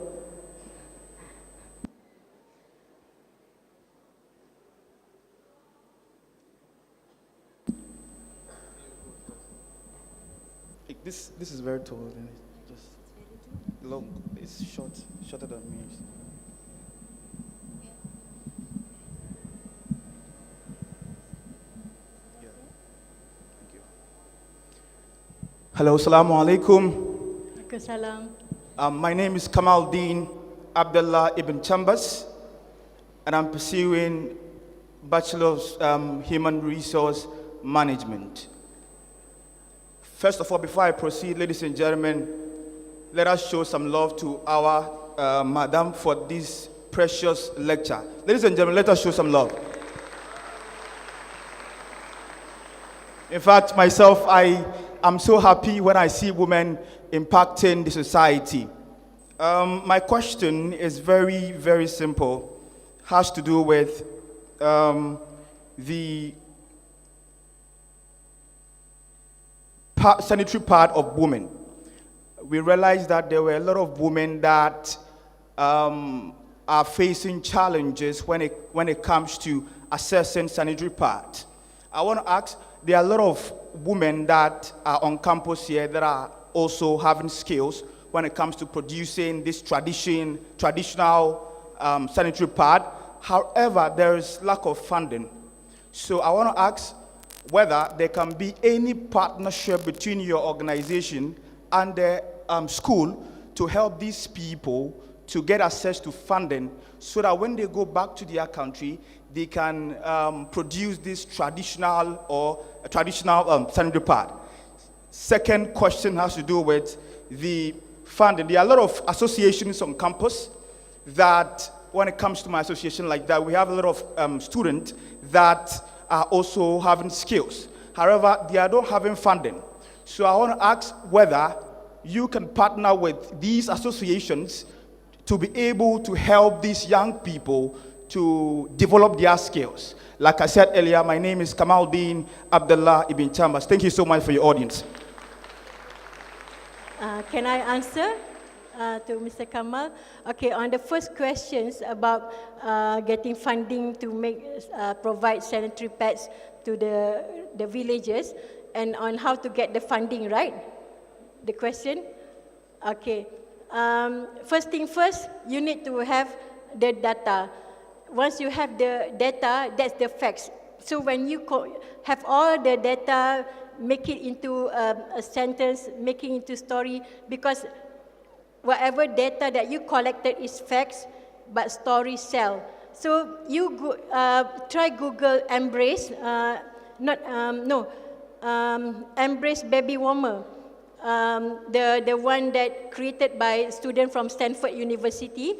This is very tall, and it's just long. It's shorter than me. Hello, assalamu alaikum. Salam. My name is Kamaldeen Abdullah Ibn Chambas, and I'm pursuing Bachelor's Human Resource Management. First of all, before I proceed, ladies and gentlemen, let us show some love to our madam for this precious lecture. Ladies and gentlemen, let us show some love. In fact, myself, I'm so happy when I see women impacting the society. My question is very, very simple. Has to do with the sanitary part of women. We realized that there were a lot of women that are facing challenges when it comes to assessing sanitary part. I want to ask, there are a lot of women that are on campus here that are also having skills when it comes to producing this traditional sanitary pad. However, there is lack of funding. So I want to ask whether there can be any partnership between your organization and the school to help these people to get access to funding so that when they go back to their country, they can produce this traditional sanitary pad. Second question has to do with the funding. There are a lot of associations on campus that, when it comes to my association like that, we have a lot of students that are also having skills. However, they are not having funding. So I want to ask whether you can partner with these associations to be able to help these young people to develop their skills. Like I said earlier, my name is Kamaldeen Abdullah Ibn Chambers. Thank you so much for your audience. Can I answer to Mr. Kamal? Okay, on the first questions about getting funding to provide sanitary pads to the villages, and on how to get the funding, right? The question? Okay. First thing first, you need to have the data. Once you have the data, that's the facts. So when you have all the data, make it into a sentence, make it into story, because whatever data that you collected is facts, but stories sell. So you try Google Embrace, Embrace baby warmer. The one that created by student from Stanford University.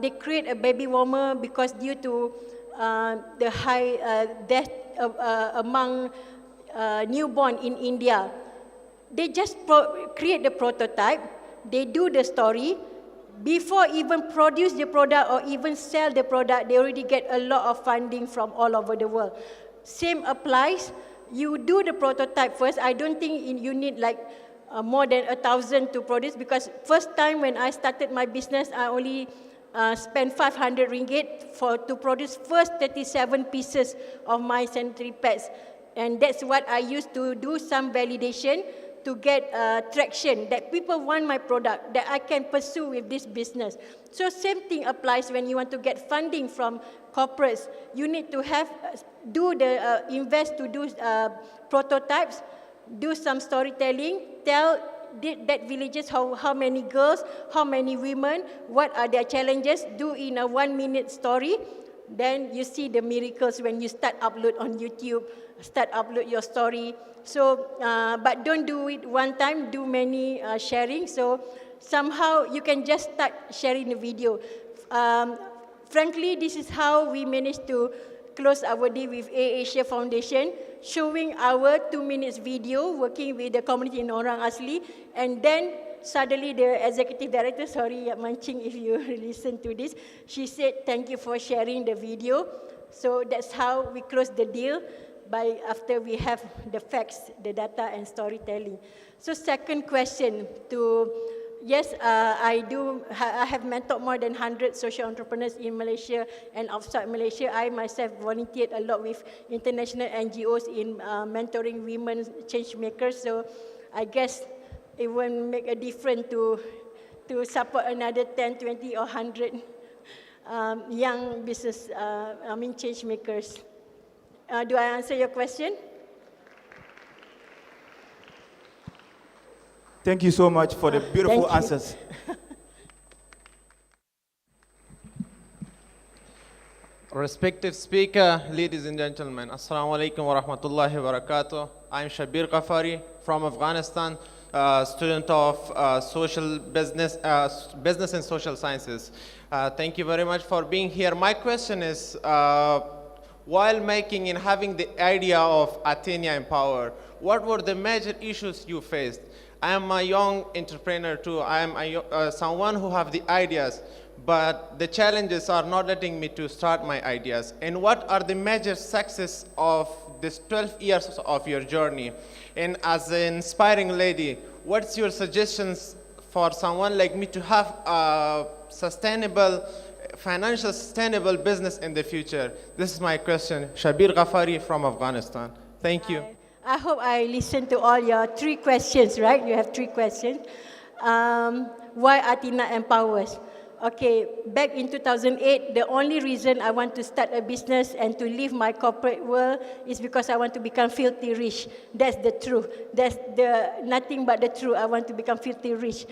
They create a baby warmer because due to the high death among newborn in India. They just create the prototype, they do the story, before even produce the product or even sell the product, they already get a lot of funding from all over the world. Same applies, you do the prototype first. I don't think you need like more than 1,000 to produce, because first time when I started my business, I only spent 500 ringgit to produce first 37 pieces of my sanitary pads. And that's what I used to do some validation to get traction, that people want my product, that I can pursue with this business. So same thing applies when you want to get funding from corporates. You need to invest to do prototypes, do some storytelling, tell that villages how many girls, how many women, what are their challenges, do in a 1-minute story. Then you see the miracles when you start upload on YouTube, start upload your story. So, but don't do it one time, do many sharing. So somehow you can just start sharing the video. Frankly, this is how we managed to close our deal with Asia Foundation, showing our 2 minutes video, working with the community in Orang Asli, and then suddenly the executive director, sorry Mancing if you listen to this, she said, thank you for sharing the video. So that's how we closed the deal, after we have the facts, the data and storytelling. So second question yes, I have mentored more than 100 social entrepreneurs in Malaysia and outside Malaysia. I myself volunteered a lot with international NGOs in mentoring women change makers. So I guess it won't make a difference to support another 10, 20 or 100 young business, change makers. Do I answer your question? Thank you so much for the beautiful answers. Respected speaker, ladies and gentlemen, Assalamu alaikum wa rahmatullahi wa barakatuh. I'm Shabir Ghafari from Afghanistan, student of social business and social sciences. Thank you very much for being here. My question is, while making and having the idea of Athena Empower, what were the major issues you faced? I am a young entrepreneur too. I am someone who have the ideas, but the challenges are not letting me to start my ideas. And what are the major success of this 12 years of your journey? And as an inspiring lady, what's your suggestions for someone like me to have a financial sustainable business in the future? This is my question. Shabir Ghafari from Afghanistan. Thank you. I hope I listened to all your 3 questions, right? You have 3 questions. Why Athena empowers? Okay, back in 2008, the only reason I want to start a business and to leave my corporate world is because I want to become filthy rich. That's the truth. That's nothing but the truth. I want to become filthy rich.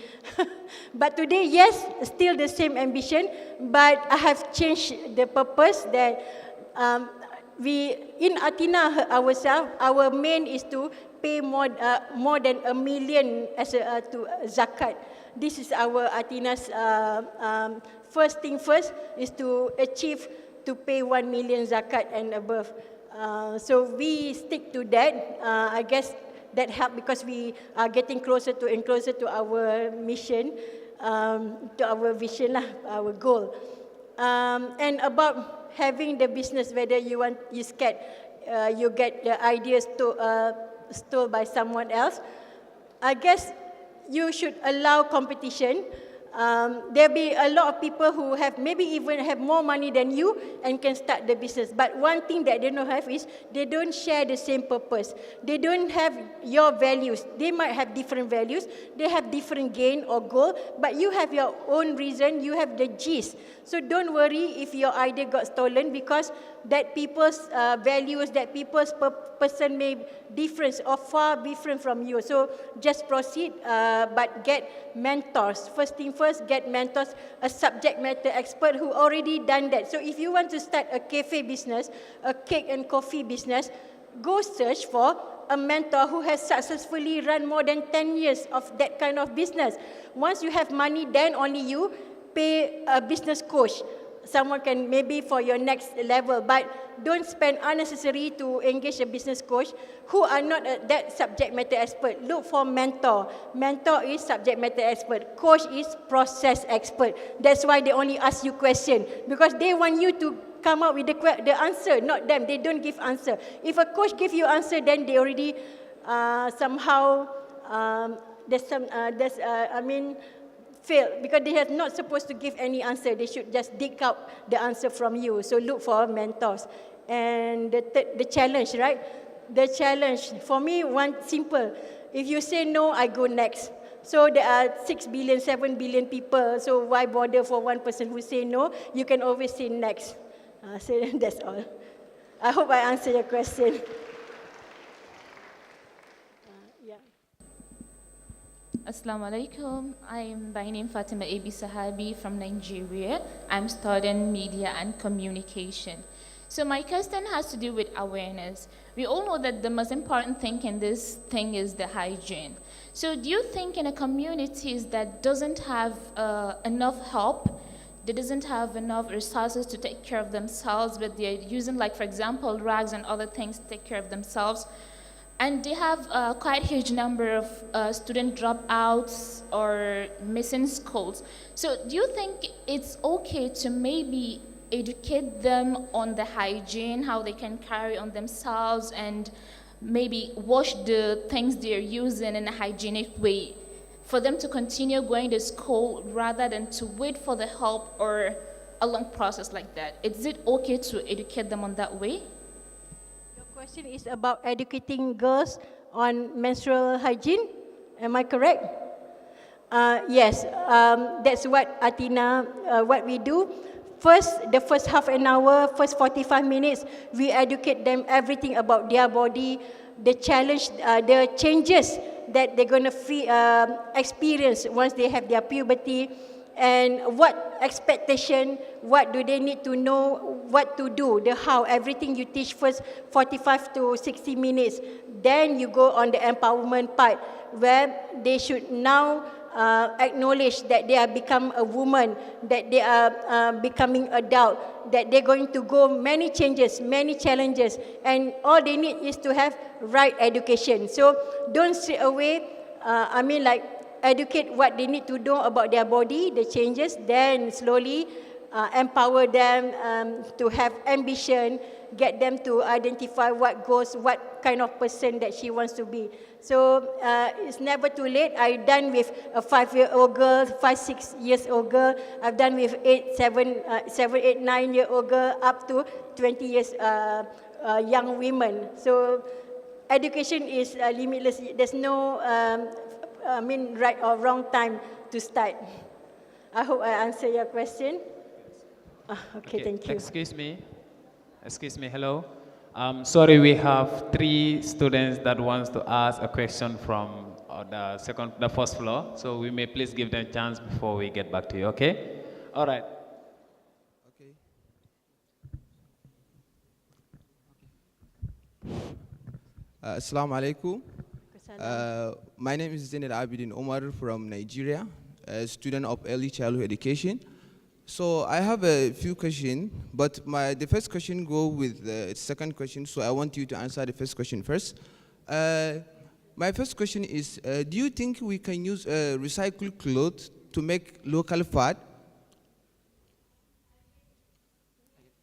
But today, yes, still the same ambition, but I have changed the purpose that we in Athena ourselves, our main is to pay more than 1 million as to zakat. This is our Athena's first thing first is to achieve to pay 1 million zakat and above. So we stick to that. I guess that helped because we are getting closer to our mission, to our vision lah, our goal. And about having the business, whether you scared you get the ideas stole by someone else, I guess you should allow competition. There'll be a lot of people who maybe even have more money than you and can start the business. But one thing that they don't have is they don't share the same purpose. They don't have your values. They might have different values. They have different gain or goal, but you have your own reason. You have the gist. So don't worry if your idea got stolen, because that people's values, that people's person may different or far different from you. So just proceed, but get mentors. First thing first, get mentors, a subject matter expert who already done that. So if you want to start a cafe business, a cake and coffee business, go search for a mentor who has successfully run more than 10 years of that kind of business. Once you have money, then only you pay a business coach. Someone can maybe for your next level, but don't spend unnecessary to engage a business coach who are not that subject matter expert. Look for mentor. Mentor is subject matter expert. Coach is process expert. That's why they only ask you question, because they want you to come up with the answer, not them. They don't give answer. If a coach give you answer, then they already somehow fail, because they are not supposed to give any answer. They should just dig out the answer from you. So look for mentors. And the challenge, right? The challenge, for me, one simple. If you say no, I go next. So there are 6 billion, 7 billion people. So why bother for one person who say no? You can always say next. So that's all. I hope I answered your question. Assalamu alaikum. I'm by name Fatima Abi Sahabi from Nigeria. I'm studying media and communication. So my question has to do with awareness. We all know that the most important thing in this thing is the hygiene. So do you think in a communities that doesn't have enough help, that doesn't have enough resources to take care of themselves, but they're using, like, for example, rags and other things to take care of themselves, and they have a quite huge number of student dropouts or missing schools. So do you think it's okay to maybe educate them on the hygiene, how they can carry on themselves, and maybe wash the things they're using in a hygienic way, for them to continue going to school rather than to wait for the help or a long process like that? Is it okay to educate them on that way? Question is about educating girls on menstrual hygiene. Am I correct? Yes, that's what Athena, what we do. The first half an hour, first 45 minutes, we educate them everything about their body, the challenge, the changes that they're going to experience once they have their puberty, and what expectation, what do they need to know, what to do, the how, everything you teach first 45 to 60 minutes. Then you go on the empowerment part, where they should now acknowledge that they have become a woman, that they are becoming adult, that they're going to go many changes, many challenges, and all they need is to have right education. So don't straight away, educate what they need to know about their body, the changes, then slowly empower them to have ambition, get them to identify what goals, what kind of person that she wants to be. So it's never too late. I've done with a 5-year-old girl, 5, 6 years old girl. I've done with 7, 8, 9-year-old girl up to 20 years young women. So education is limitless. There's no right or wrong time to start. I hope I answer your question. Okay, thank you. Excuse me, hello. Sorry, we have 3 students that wants to ask a question from the first floor. So we may please give them a chance before we get back to you, okay? All right. Assalamu alaikum. My name is Zainal Abidin Omar from Nigeria, a student of early childhood education. So I have a few questions, but the first question go with the second question, so I want you to answer the first question first. My first question is, do you think we can use recycled clothes to make local fad?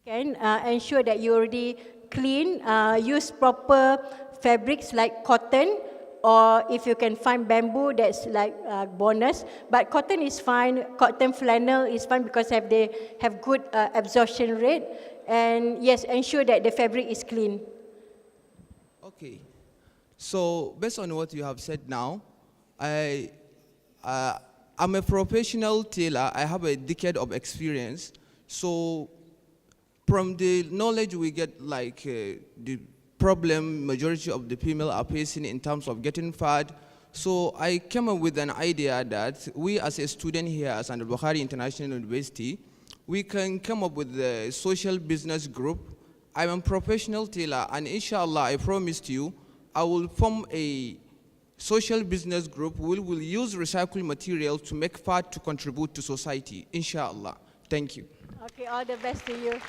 Can ensure that you already clean, use proper fabrics like cotton, or if you can find bamboo, that's like bonus. But cotton is fine, cotton flannel is fine because they have good absorption rate. And yes, ensure that the fabric is clean. Okay. So based on what you have said now, I'm a professional tailor. I have a decade of experience. So from the knowledge we get, like the problem majority of the female are facing in terms of getting fat. So I came up with an idea that we as a student here at Albukhary International University, we can come up with a social business group. I'm a professional tailor, and inshallah, I promised you, I will form a social business group. We will use recycled material to make fat to contribute to society, inshallah. Thank you. Okay, all the best to you.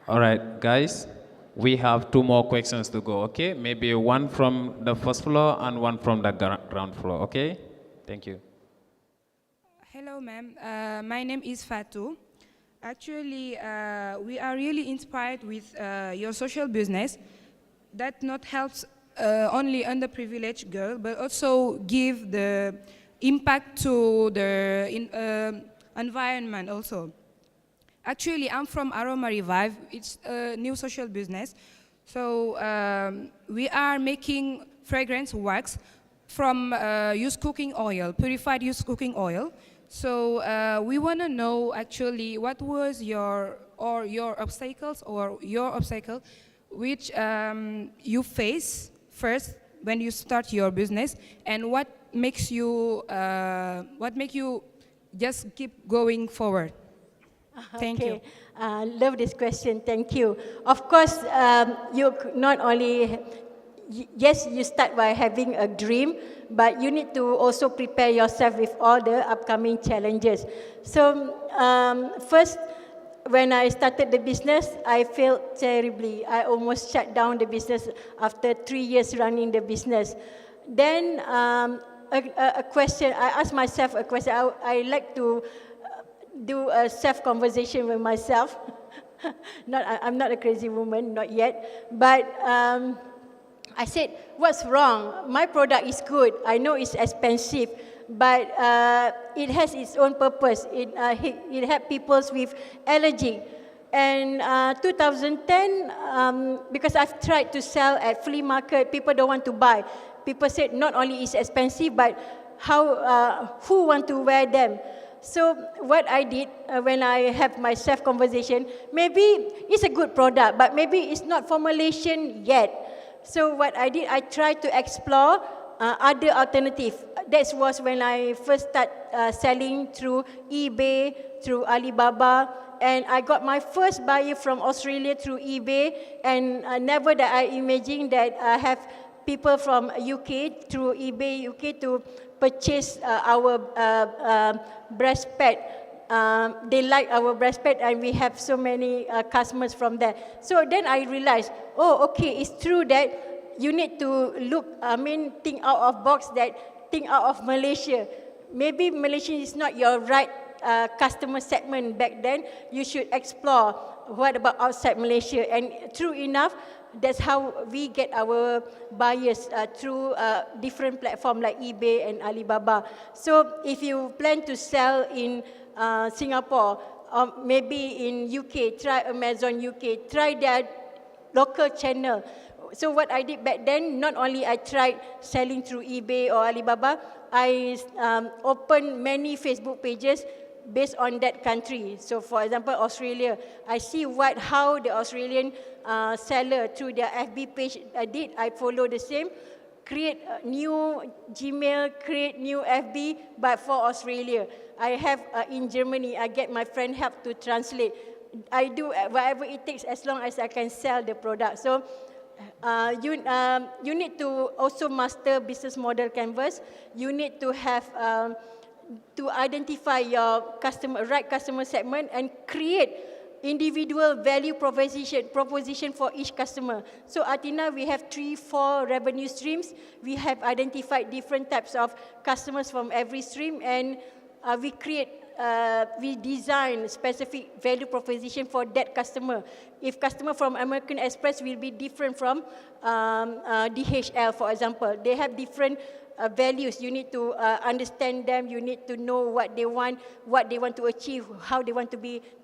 All right, guys, we have 2 more questions to go, okay? Maybe one from the first floor and one from the ground floor, okay? Thank you. Hello, ma'am. My name is Fatou. Actually, we are really inspired with your social business that not helps only underprivileged girl, but also give the impact to the environment also. Actually, I'm from Aroma Revive. It's a new social business. So we are making fragrance wax from used cooking oil, purified used cooking oil. So we want to know actually what was your obstacles or your obstacle which you face first when you start your business, and what makes you just keep going forward. Thank you. Love this question. Thank you. Of course, you not only, yes, you start by having a dream, but you need to also prepare yourself with all the upcoming challenges. So first, when I started the business, I failed terribly. I almost shut down the business after 3 years running the business. Then a question, I asked myself a question. I like to do a self-conversation with myself. I'm not a crazy woman, not yet. But I said, what's wrong? My product is good. I know it's expensive, but it has its own purpose. It helps people with allergy. And 2010, because I've tried to sell at flea market, people don't want to buy. People said not only it's expensive, but who want to wear them? So what I did when I have my self-conversation, maybe it's a good product, but maybe it's not formulation yet. So what I did, I tried to explore other alternatives. That was when I first started selling through eBay, through Alibaba, and I got my first buyer from Australia through eBay, and never that I imagined that I have people from UK through eBay UK to purchase our breast pad. They like our breast pad, and we have so many customers from there. So then I realized, oh, okay, it's true that you need to look, think out of box, think out of Malaysia. Maybe Malaysia is not your right customer segment back then. You should explore what about outside Malaysia. And true enough, that's how we get our buyers through different platforms like eBay and Alibaba. So if you plan to sell in Singapore, maybe in UK, try Amazon UK, try their local channel. So what I did back then, not only I tried selling through eBay or Alibaba, I opened many Facebook pages based on that country. So for example, Australia, I see how the Australian seller through their FB page did. I follow the same, create a new Gmail, create new FB, but for Australia. I have in Germany, I get my friend help to translate. I do whatever it takes as long as I can sell the product. So you need to also master business model canvas. You need to have to identify your right customer segment and create individual value proposition for each customer. So Athena, we have 3-4 revenue streams. We have identified different types of customers from every stream, and we design specific value proposition for that customer. If customer from American Express will be different from DHL, for example, they have different values. You need to understand them. You need to know what they want to achieve, how they want to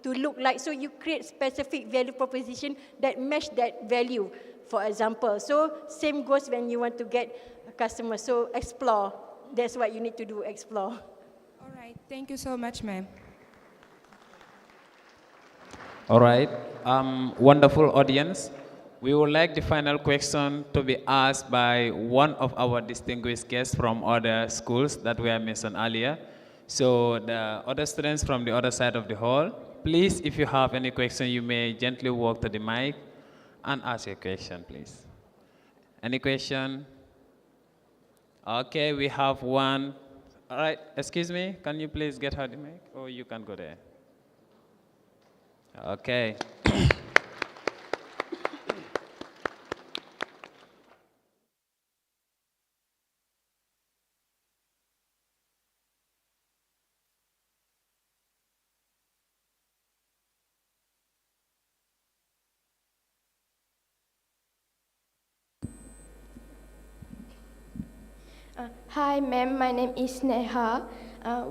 look like. So you create specific value proposition that match that value, for example. So same goes when you want to get a customer. So explore. That's what you need to do, explore. All right, thank you so much, ma'am. All right, wonderful audience. We would like the final question to be asked by one of our distinguished guests from other schools that were mentioned earlier. So the other students from the other side of the hall, please, if you have any question, you may gently walk to the mic and ask your question, please. Any question? Okay, we have one. All right, excuse me, can you please get her the mic? Or you can go there. Okay. Hi, ma'am. My name is Neha.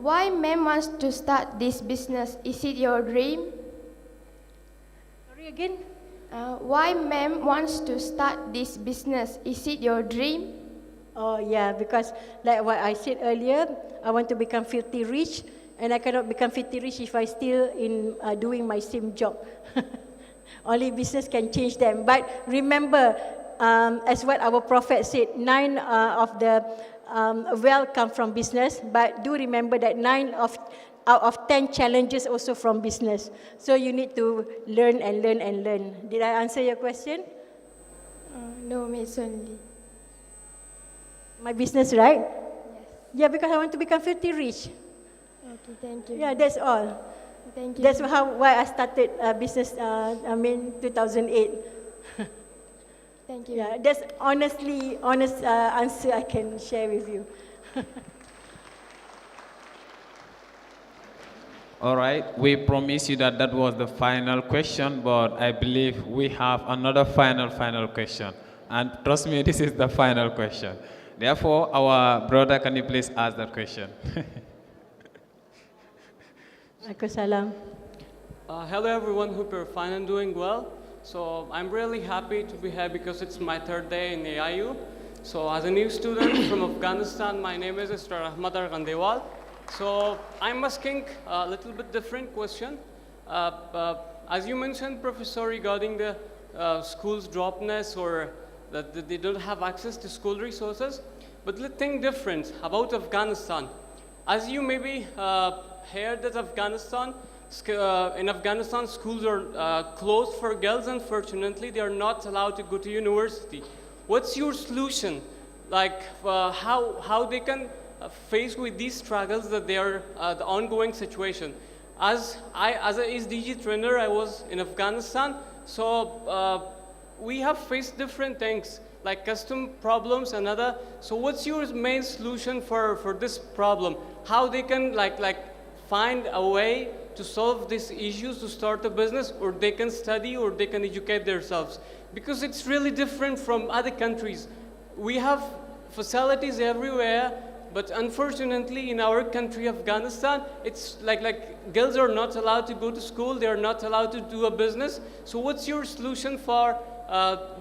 Why ma'am wants to start this business? Is it your dream? Sorry again? Why ma'am wants to start this business? Is it your dream? Oh yeah, because like what I said earlier, I want to become filthy rich, and I cannot become filthy rich if I still in doing my same job. Only business can change them. But remember, as what our prophet said, 9 of the wealth come from business, but do remember that 9 out of 10 challenges also from business. So you need to learn and learn and learn. Did I answer your question? No, Miss only. My business, right? Yes. Yeah, because I want to become filthy rich. Okay, thank you. Yeah, that's all. Thank you. That's why I started business, 2008. Thank you. Yeah, that's honest answer I can share with you. All right, we promise you that that was the final question, but I believe we have another final question. And trust me, this is the final question. Therefore, our brother, can you please ask that question? Waalaikumsalam. Hello everyone, hope you're fine and doing well. So I'm really happy to be here because it's my 3rd day in AIU. So as a new student from Afghanistan, my name is Mr. Ahmad Argandewal. So I'm asking a little bit different question. As you mentioned, Professor, regarding the schools dropness or that they don't have access to school resources, but let's think different about Afghanistan. As you maybe heard that in Afghanistan, schools are closed for girls. Unfortunately, they are not allowed to go to university. What's your solution? Like how they can face with these struggles that they are the ongoing situation? As an SDG trainer, I was in Afghanistan, so we have faced different things like custom problems and other. So what's your main solution for this problem? How they can like find a way to solve these issues, to start a business, or they can study, or they can educate themselves? Because it's really different from other countries. We have facilities everywhere, But unfortunately, in our country, Afghanistan, it's like girls are not allowed to go to school. They are not allowed to do a business. So what's your solution for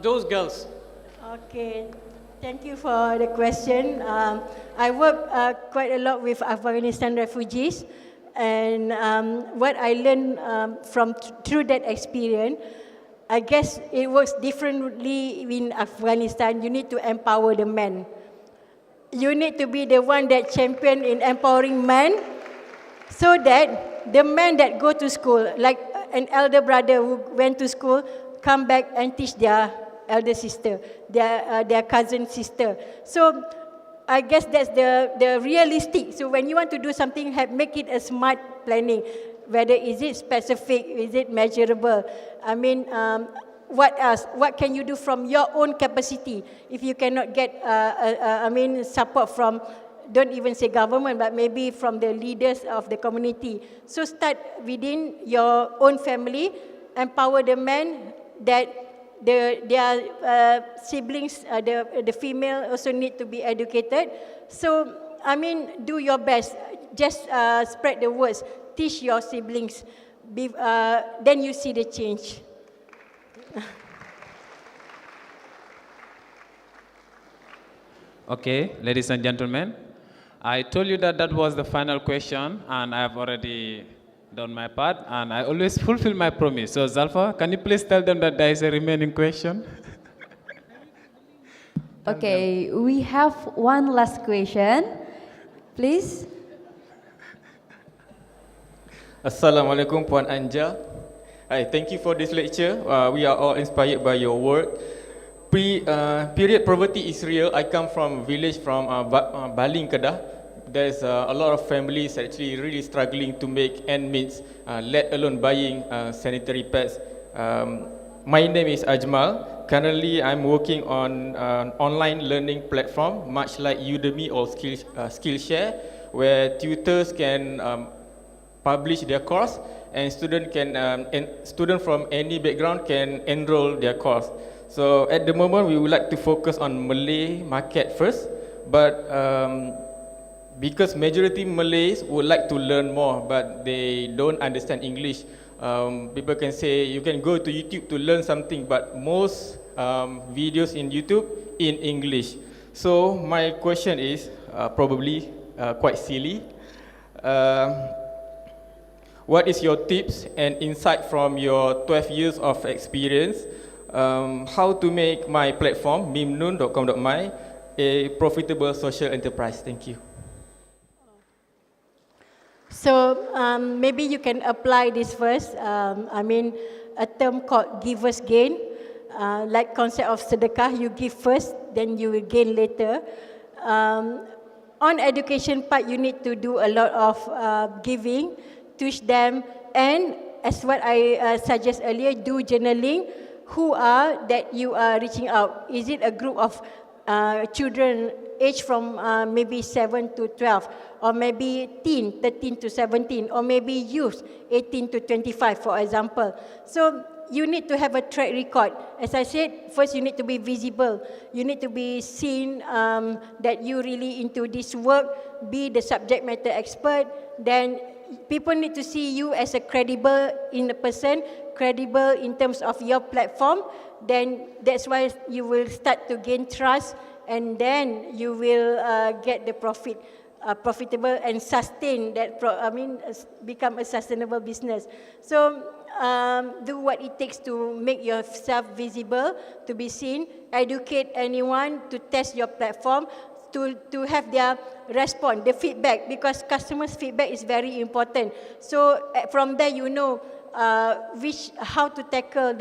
those girls? Okay, thank you for the question. I work quite a lot with Afghanistan refugees, and what I learned through that experience, I guess it works differently in Afghanistan. You need to empower the men. You need to be the one that champion in empowering men, so that the men that go to school, like an elder brother who went to school, come back and teach their elder sister, their cousin sister. So I guess that's the realistic. So when you want to do something, make it a smart planning. Whether is it specific, is it measurable? I mean, what else? What can you do from your own capacity? If you cannot get, support from, don't even say government, but maybe from the leaders of the community. So start within your own family, empower the men that their siblings, the female also need to be educated. So, I mean, do your best. Just spread the words. Teach your siblings. Then you see the change. Okay, ladies and gentlemen, I told you that was the final question, and I have already done my part, and I always fulfill my promise. So, Zalfa, can you please tell them that there is a remaining question? Okay, we have one last question. Please. Assalamualaikum Puan Anja. Hi, thank you for this lecture. We are all inspired by your work. Period poverty is real. I come from a village from Baling, Kedah. There's a lot of families actually really struggling to make ends meet, let alone buying sanitary pads. My name is Ajmal. Currently, I'm working on an online learning platform, much like Udemy or Skillshare, where tutors can publish their course, and student from any background can enroll their course. So at the moment, we would like to focus on Malay market first, but because majority Malays would like to learn more, but they don't understand English. People can say you can go to YouTube to learn something, but most videos in YouTube in English. So my question is probably quite silly. What is your tips and insight from your 12 years of experience? How to make my platform, mimnun.com.my, a profitable social enterprise? Thank you. So maybe you can apply this first. A term called giver's gain. Like concept of sedekah, you give first, then you will gain later. On education part, you need to do a lot of giving, teach them, and as what I suggest earlier, do journaling. Who are that you are reaching out? Is it a group of children aged from maybe 7 to 12, or maybe 13 to 17, or maybe youth 18 to 25, for example? So you need to have a track record. As I said, first you need to be visible. You need to be seen that you really into this work, be the subject matter expert. Then people need to see you as a credible in a person, credible in terms of your platform. Then that's why you will start to gain trust, and then you will get the profitable and sustain that. Become a sustainable business. So do what it takes to make yourself visible, to be seen. Educate anyone to test your platform, to have their response, the feedback, because customers' feedback is very important. So from there, you know how to tackle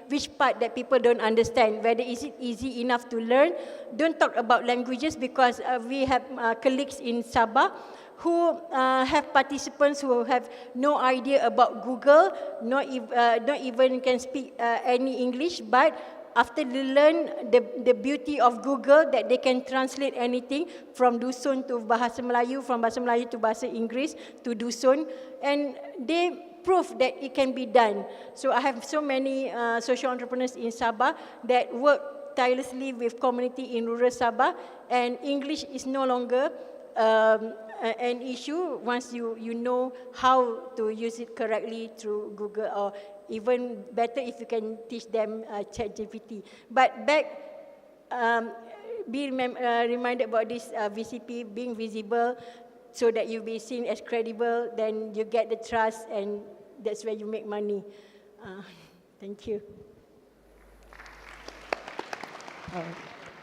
which part that people don't understand, whether is it easy enough to learn. Don't talk about languages, because we have colleagues in Sabah who have participants who have no idea about Google, not even can speak any English, but after they learn the beauty of Google, that they can translate anything from Dusun to Bahasa Melayu, from Bahasa Melayu to Bahasa Inggeris to Dusun, and they prove that it can be done. So I have so many social entrepreneurs in Sabah that work tirelessly with community in rural Sabah, and English is no longer an issue once you know how to use it correctly through Google, or even better if you can teach them ChatGPT. But back, be reminded about this VCP being visible, so that you be seen as credible, then you get the trust, and that's where you make money. Thank you.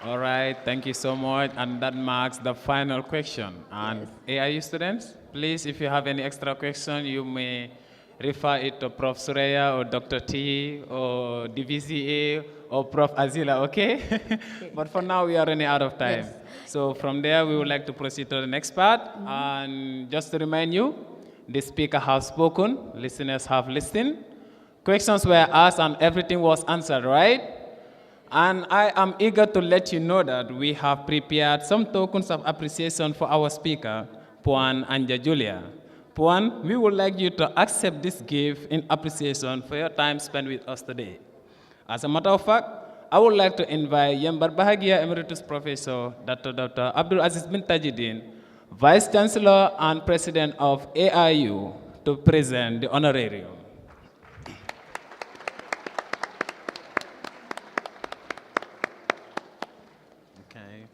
All right, thank you so much. And that marks the final question. And AIU students, please, if you have any extra question, you may refer it to Prof. Suraya or Dr. T or DVCA or Prof. Azila, okay? But for now, we are running out of time. Yes. So from there, we would like to proceed to the next part. And just to remind you, the speaker has spoken, listeners have listened, questions were asked, and everything was answered, right? And I am eager to let you know that we have prepared some tokens of appreciation for our speaker, Puan Anja Juliah. Puan, we would like you to accept this gift in appreciation for your time spent with us today. As a matter of fact, I would like to invite Yang Berbahagia Emeritus Professor Dr. Abdul Aziz bin Tajuddin, Vice Chancellor and President of AIU, to present the honorarium. Okay.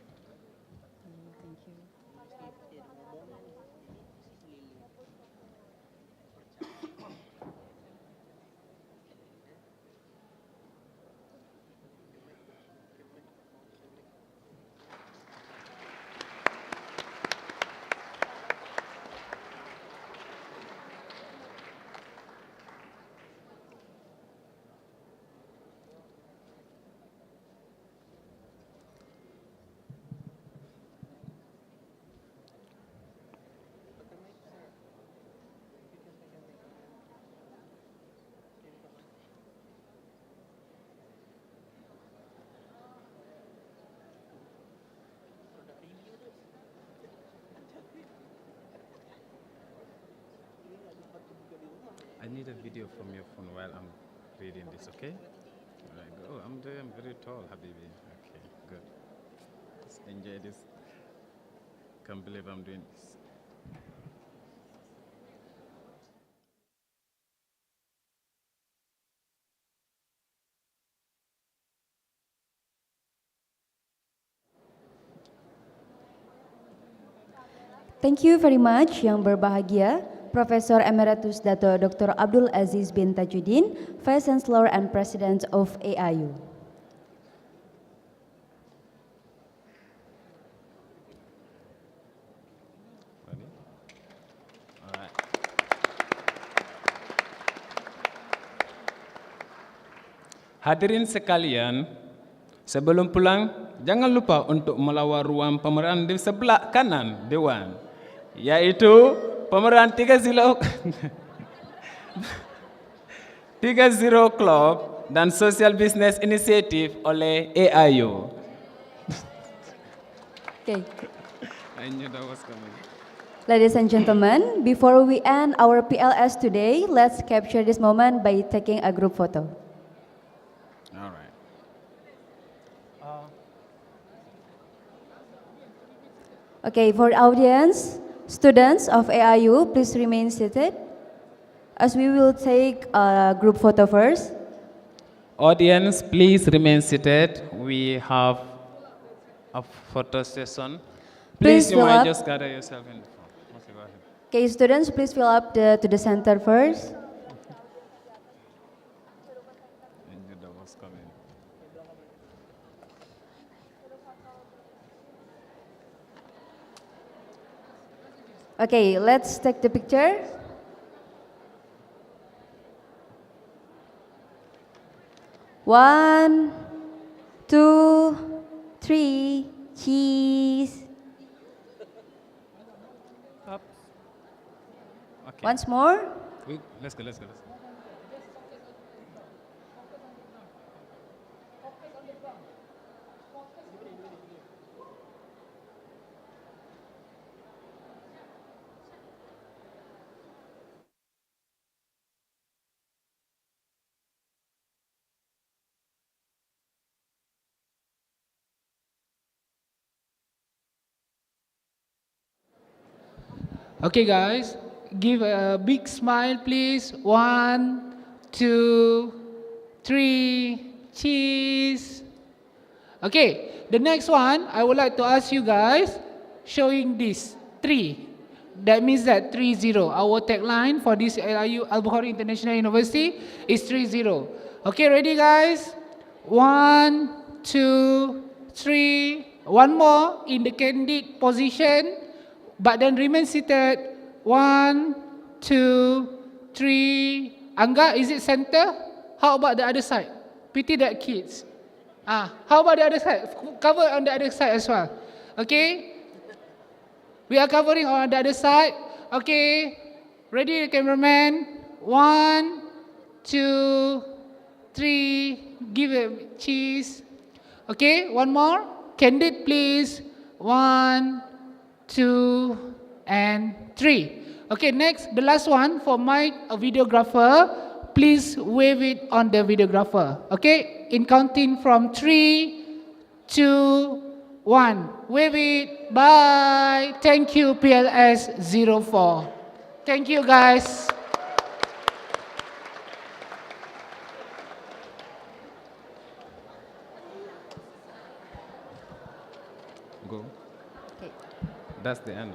I need a video from your phone while I'm reading this, okay? Like, oh, I'm very tall, Habibi. Okay, good. Just enjoy this. Can't believe I'm doing this. Thank you very much, Yang Berbahagia, Professor Emeritus Dato Dr. Abdul Aziz bin Tajuddin, Vice Chancellor and President of AIU. Hadirin sekalian, sebelum pulang, jangan lupa untuk melawat ruang pemeran di sebelah kanan Dewan, yaitu pemeran 30 Club dan Social Business Initiative oleh AIU. Okay. I knew that was coming. Ladies and gentlemen, before we end our PLS today, let's capture this moment by taking a group photo. All right. Okay, for the audience, students of AIU, please remain seated as we will take a group photo first. Audience, please remain seated. We have a photo session. Please, you might just gather yourself in the front. Okay, go ahead. Okay, students, please fill up to the center first. I knew that was coming. Okay, let's take the picture. One, two, three, cheese. Up. Okay. Once more. Let's go. Okay, guys, give a big smile, please. 1, 2, 3, cheese. Okay, the next one, I would like to ask you guys, showing this, 3. That means that 30. Our tagline for this LIU Albukhary International University is 30. Okay, ready guys? 1, 2, 3. One more in the candid position, but then remain seated. 1, 2, 3. Anga, is it center? How about the other side? Pity that kids. How about the other side? Cover on the other side as well. Okay? We are covering on the other side. Okay? Ready, cameraman? 1, 2, 3. Give it cheese. Okay, one more. Candid, please. 1, 2, and 3. Okay, next, the last one for my videographer. Please wave it on the videographer. Okay, in counting from 3, 2, 1. Wave it. Bye. Thank you, PLS 04. Thank you, guys. Go. That's the end.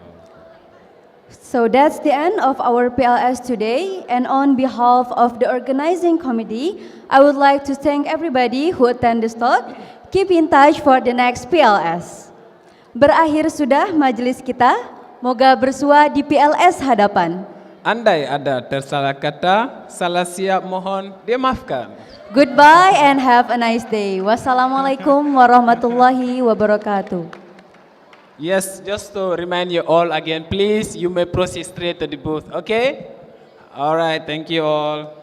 So that's the end of our PLS today, and on behalf of the organizing committee, I would like to thank everybody who attend this talk. Keep in touch for the next PLS. Berakhir sudah majelis kita, moga bersua di PLS hadapan. Andai ada tersalah kata, salah siap mohon dimaafkan. Goodbye and have a nice day. Wassalamualaikum warahmatullahi wabarakatuh. Yes, just to remind you all again, please, you may proceed straight to the booth, okay? All right, thank you all.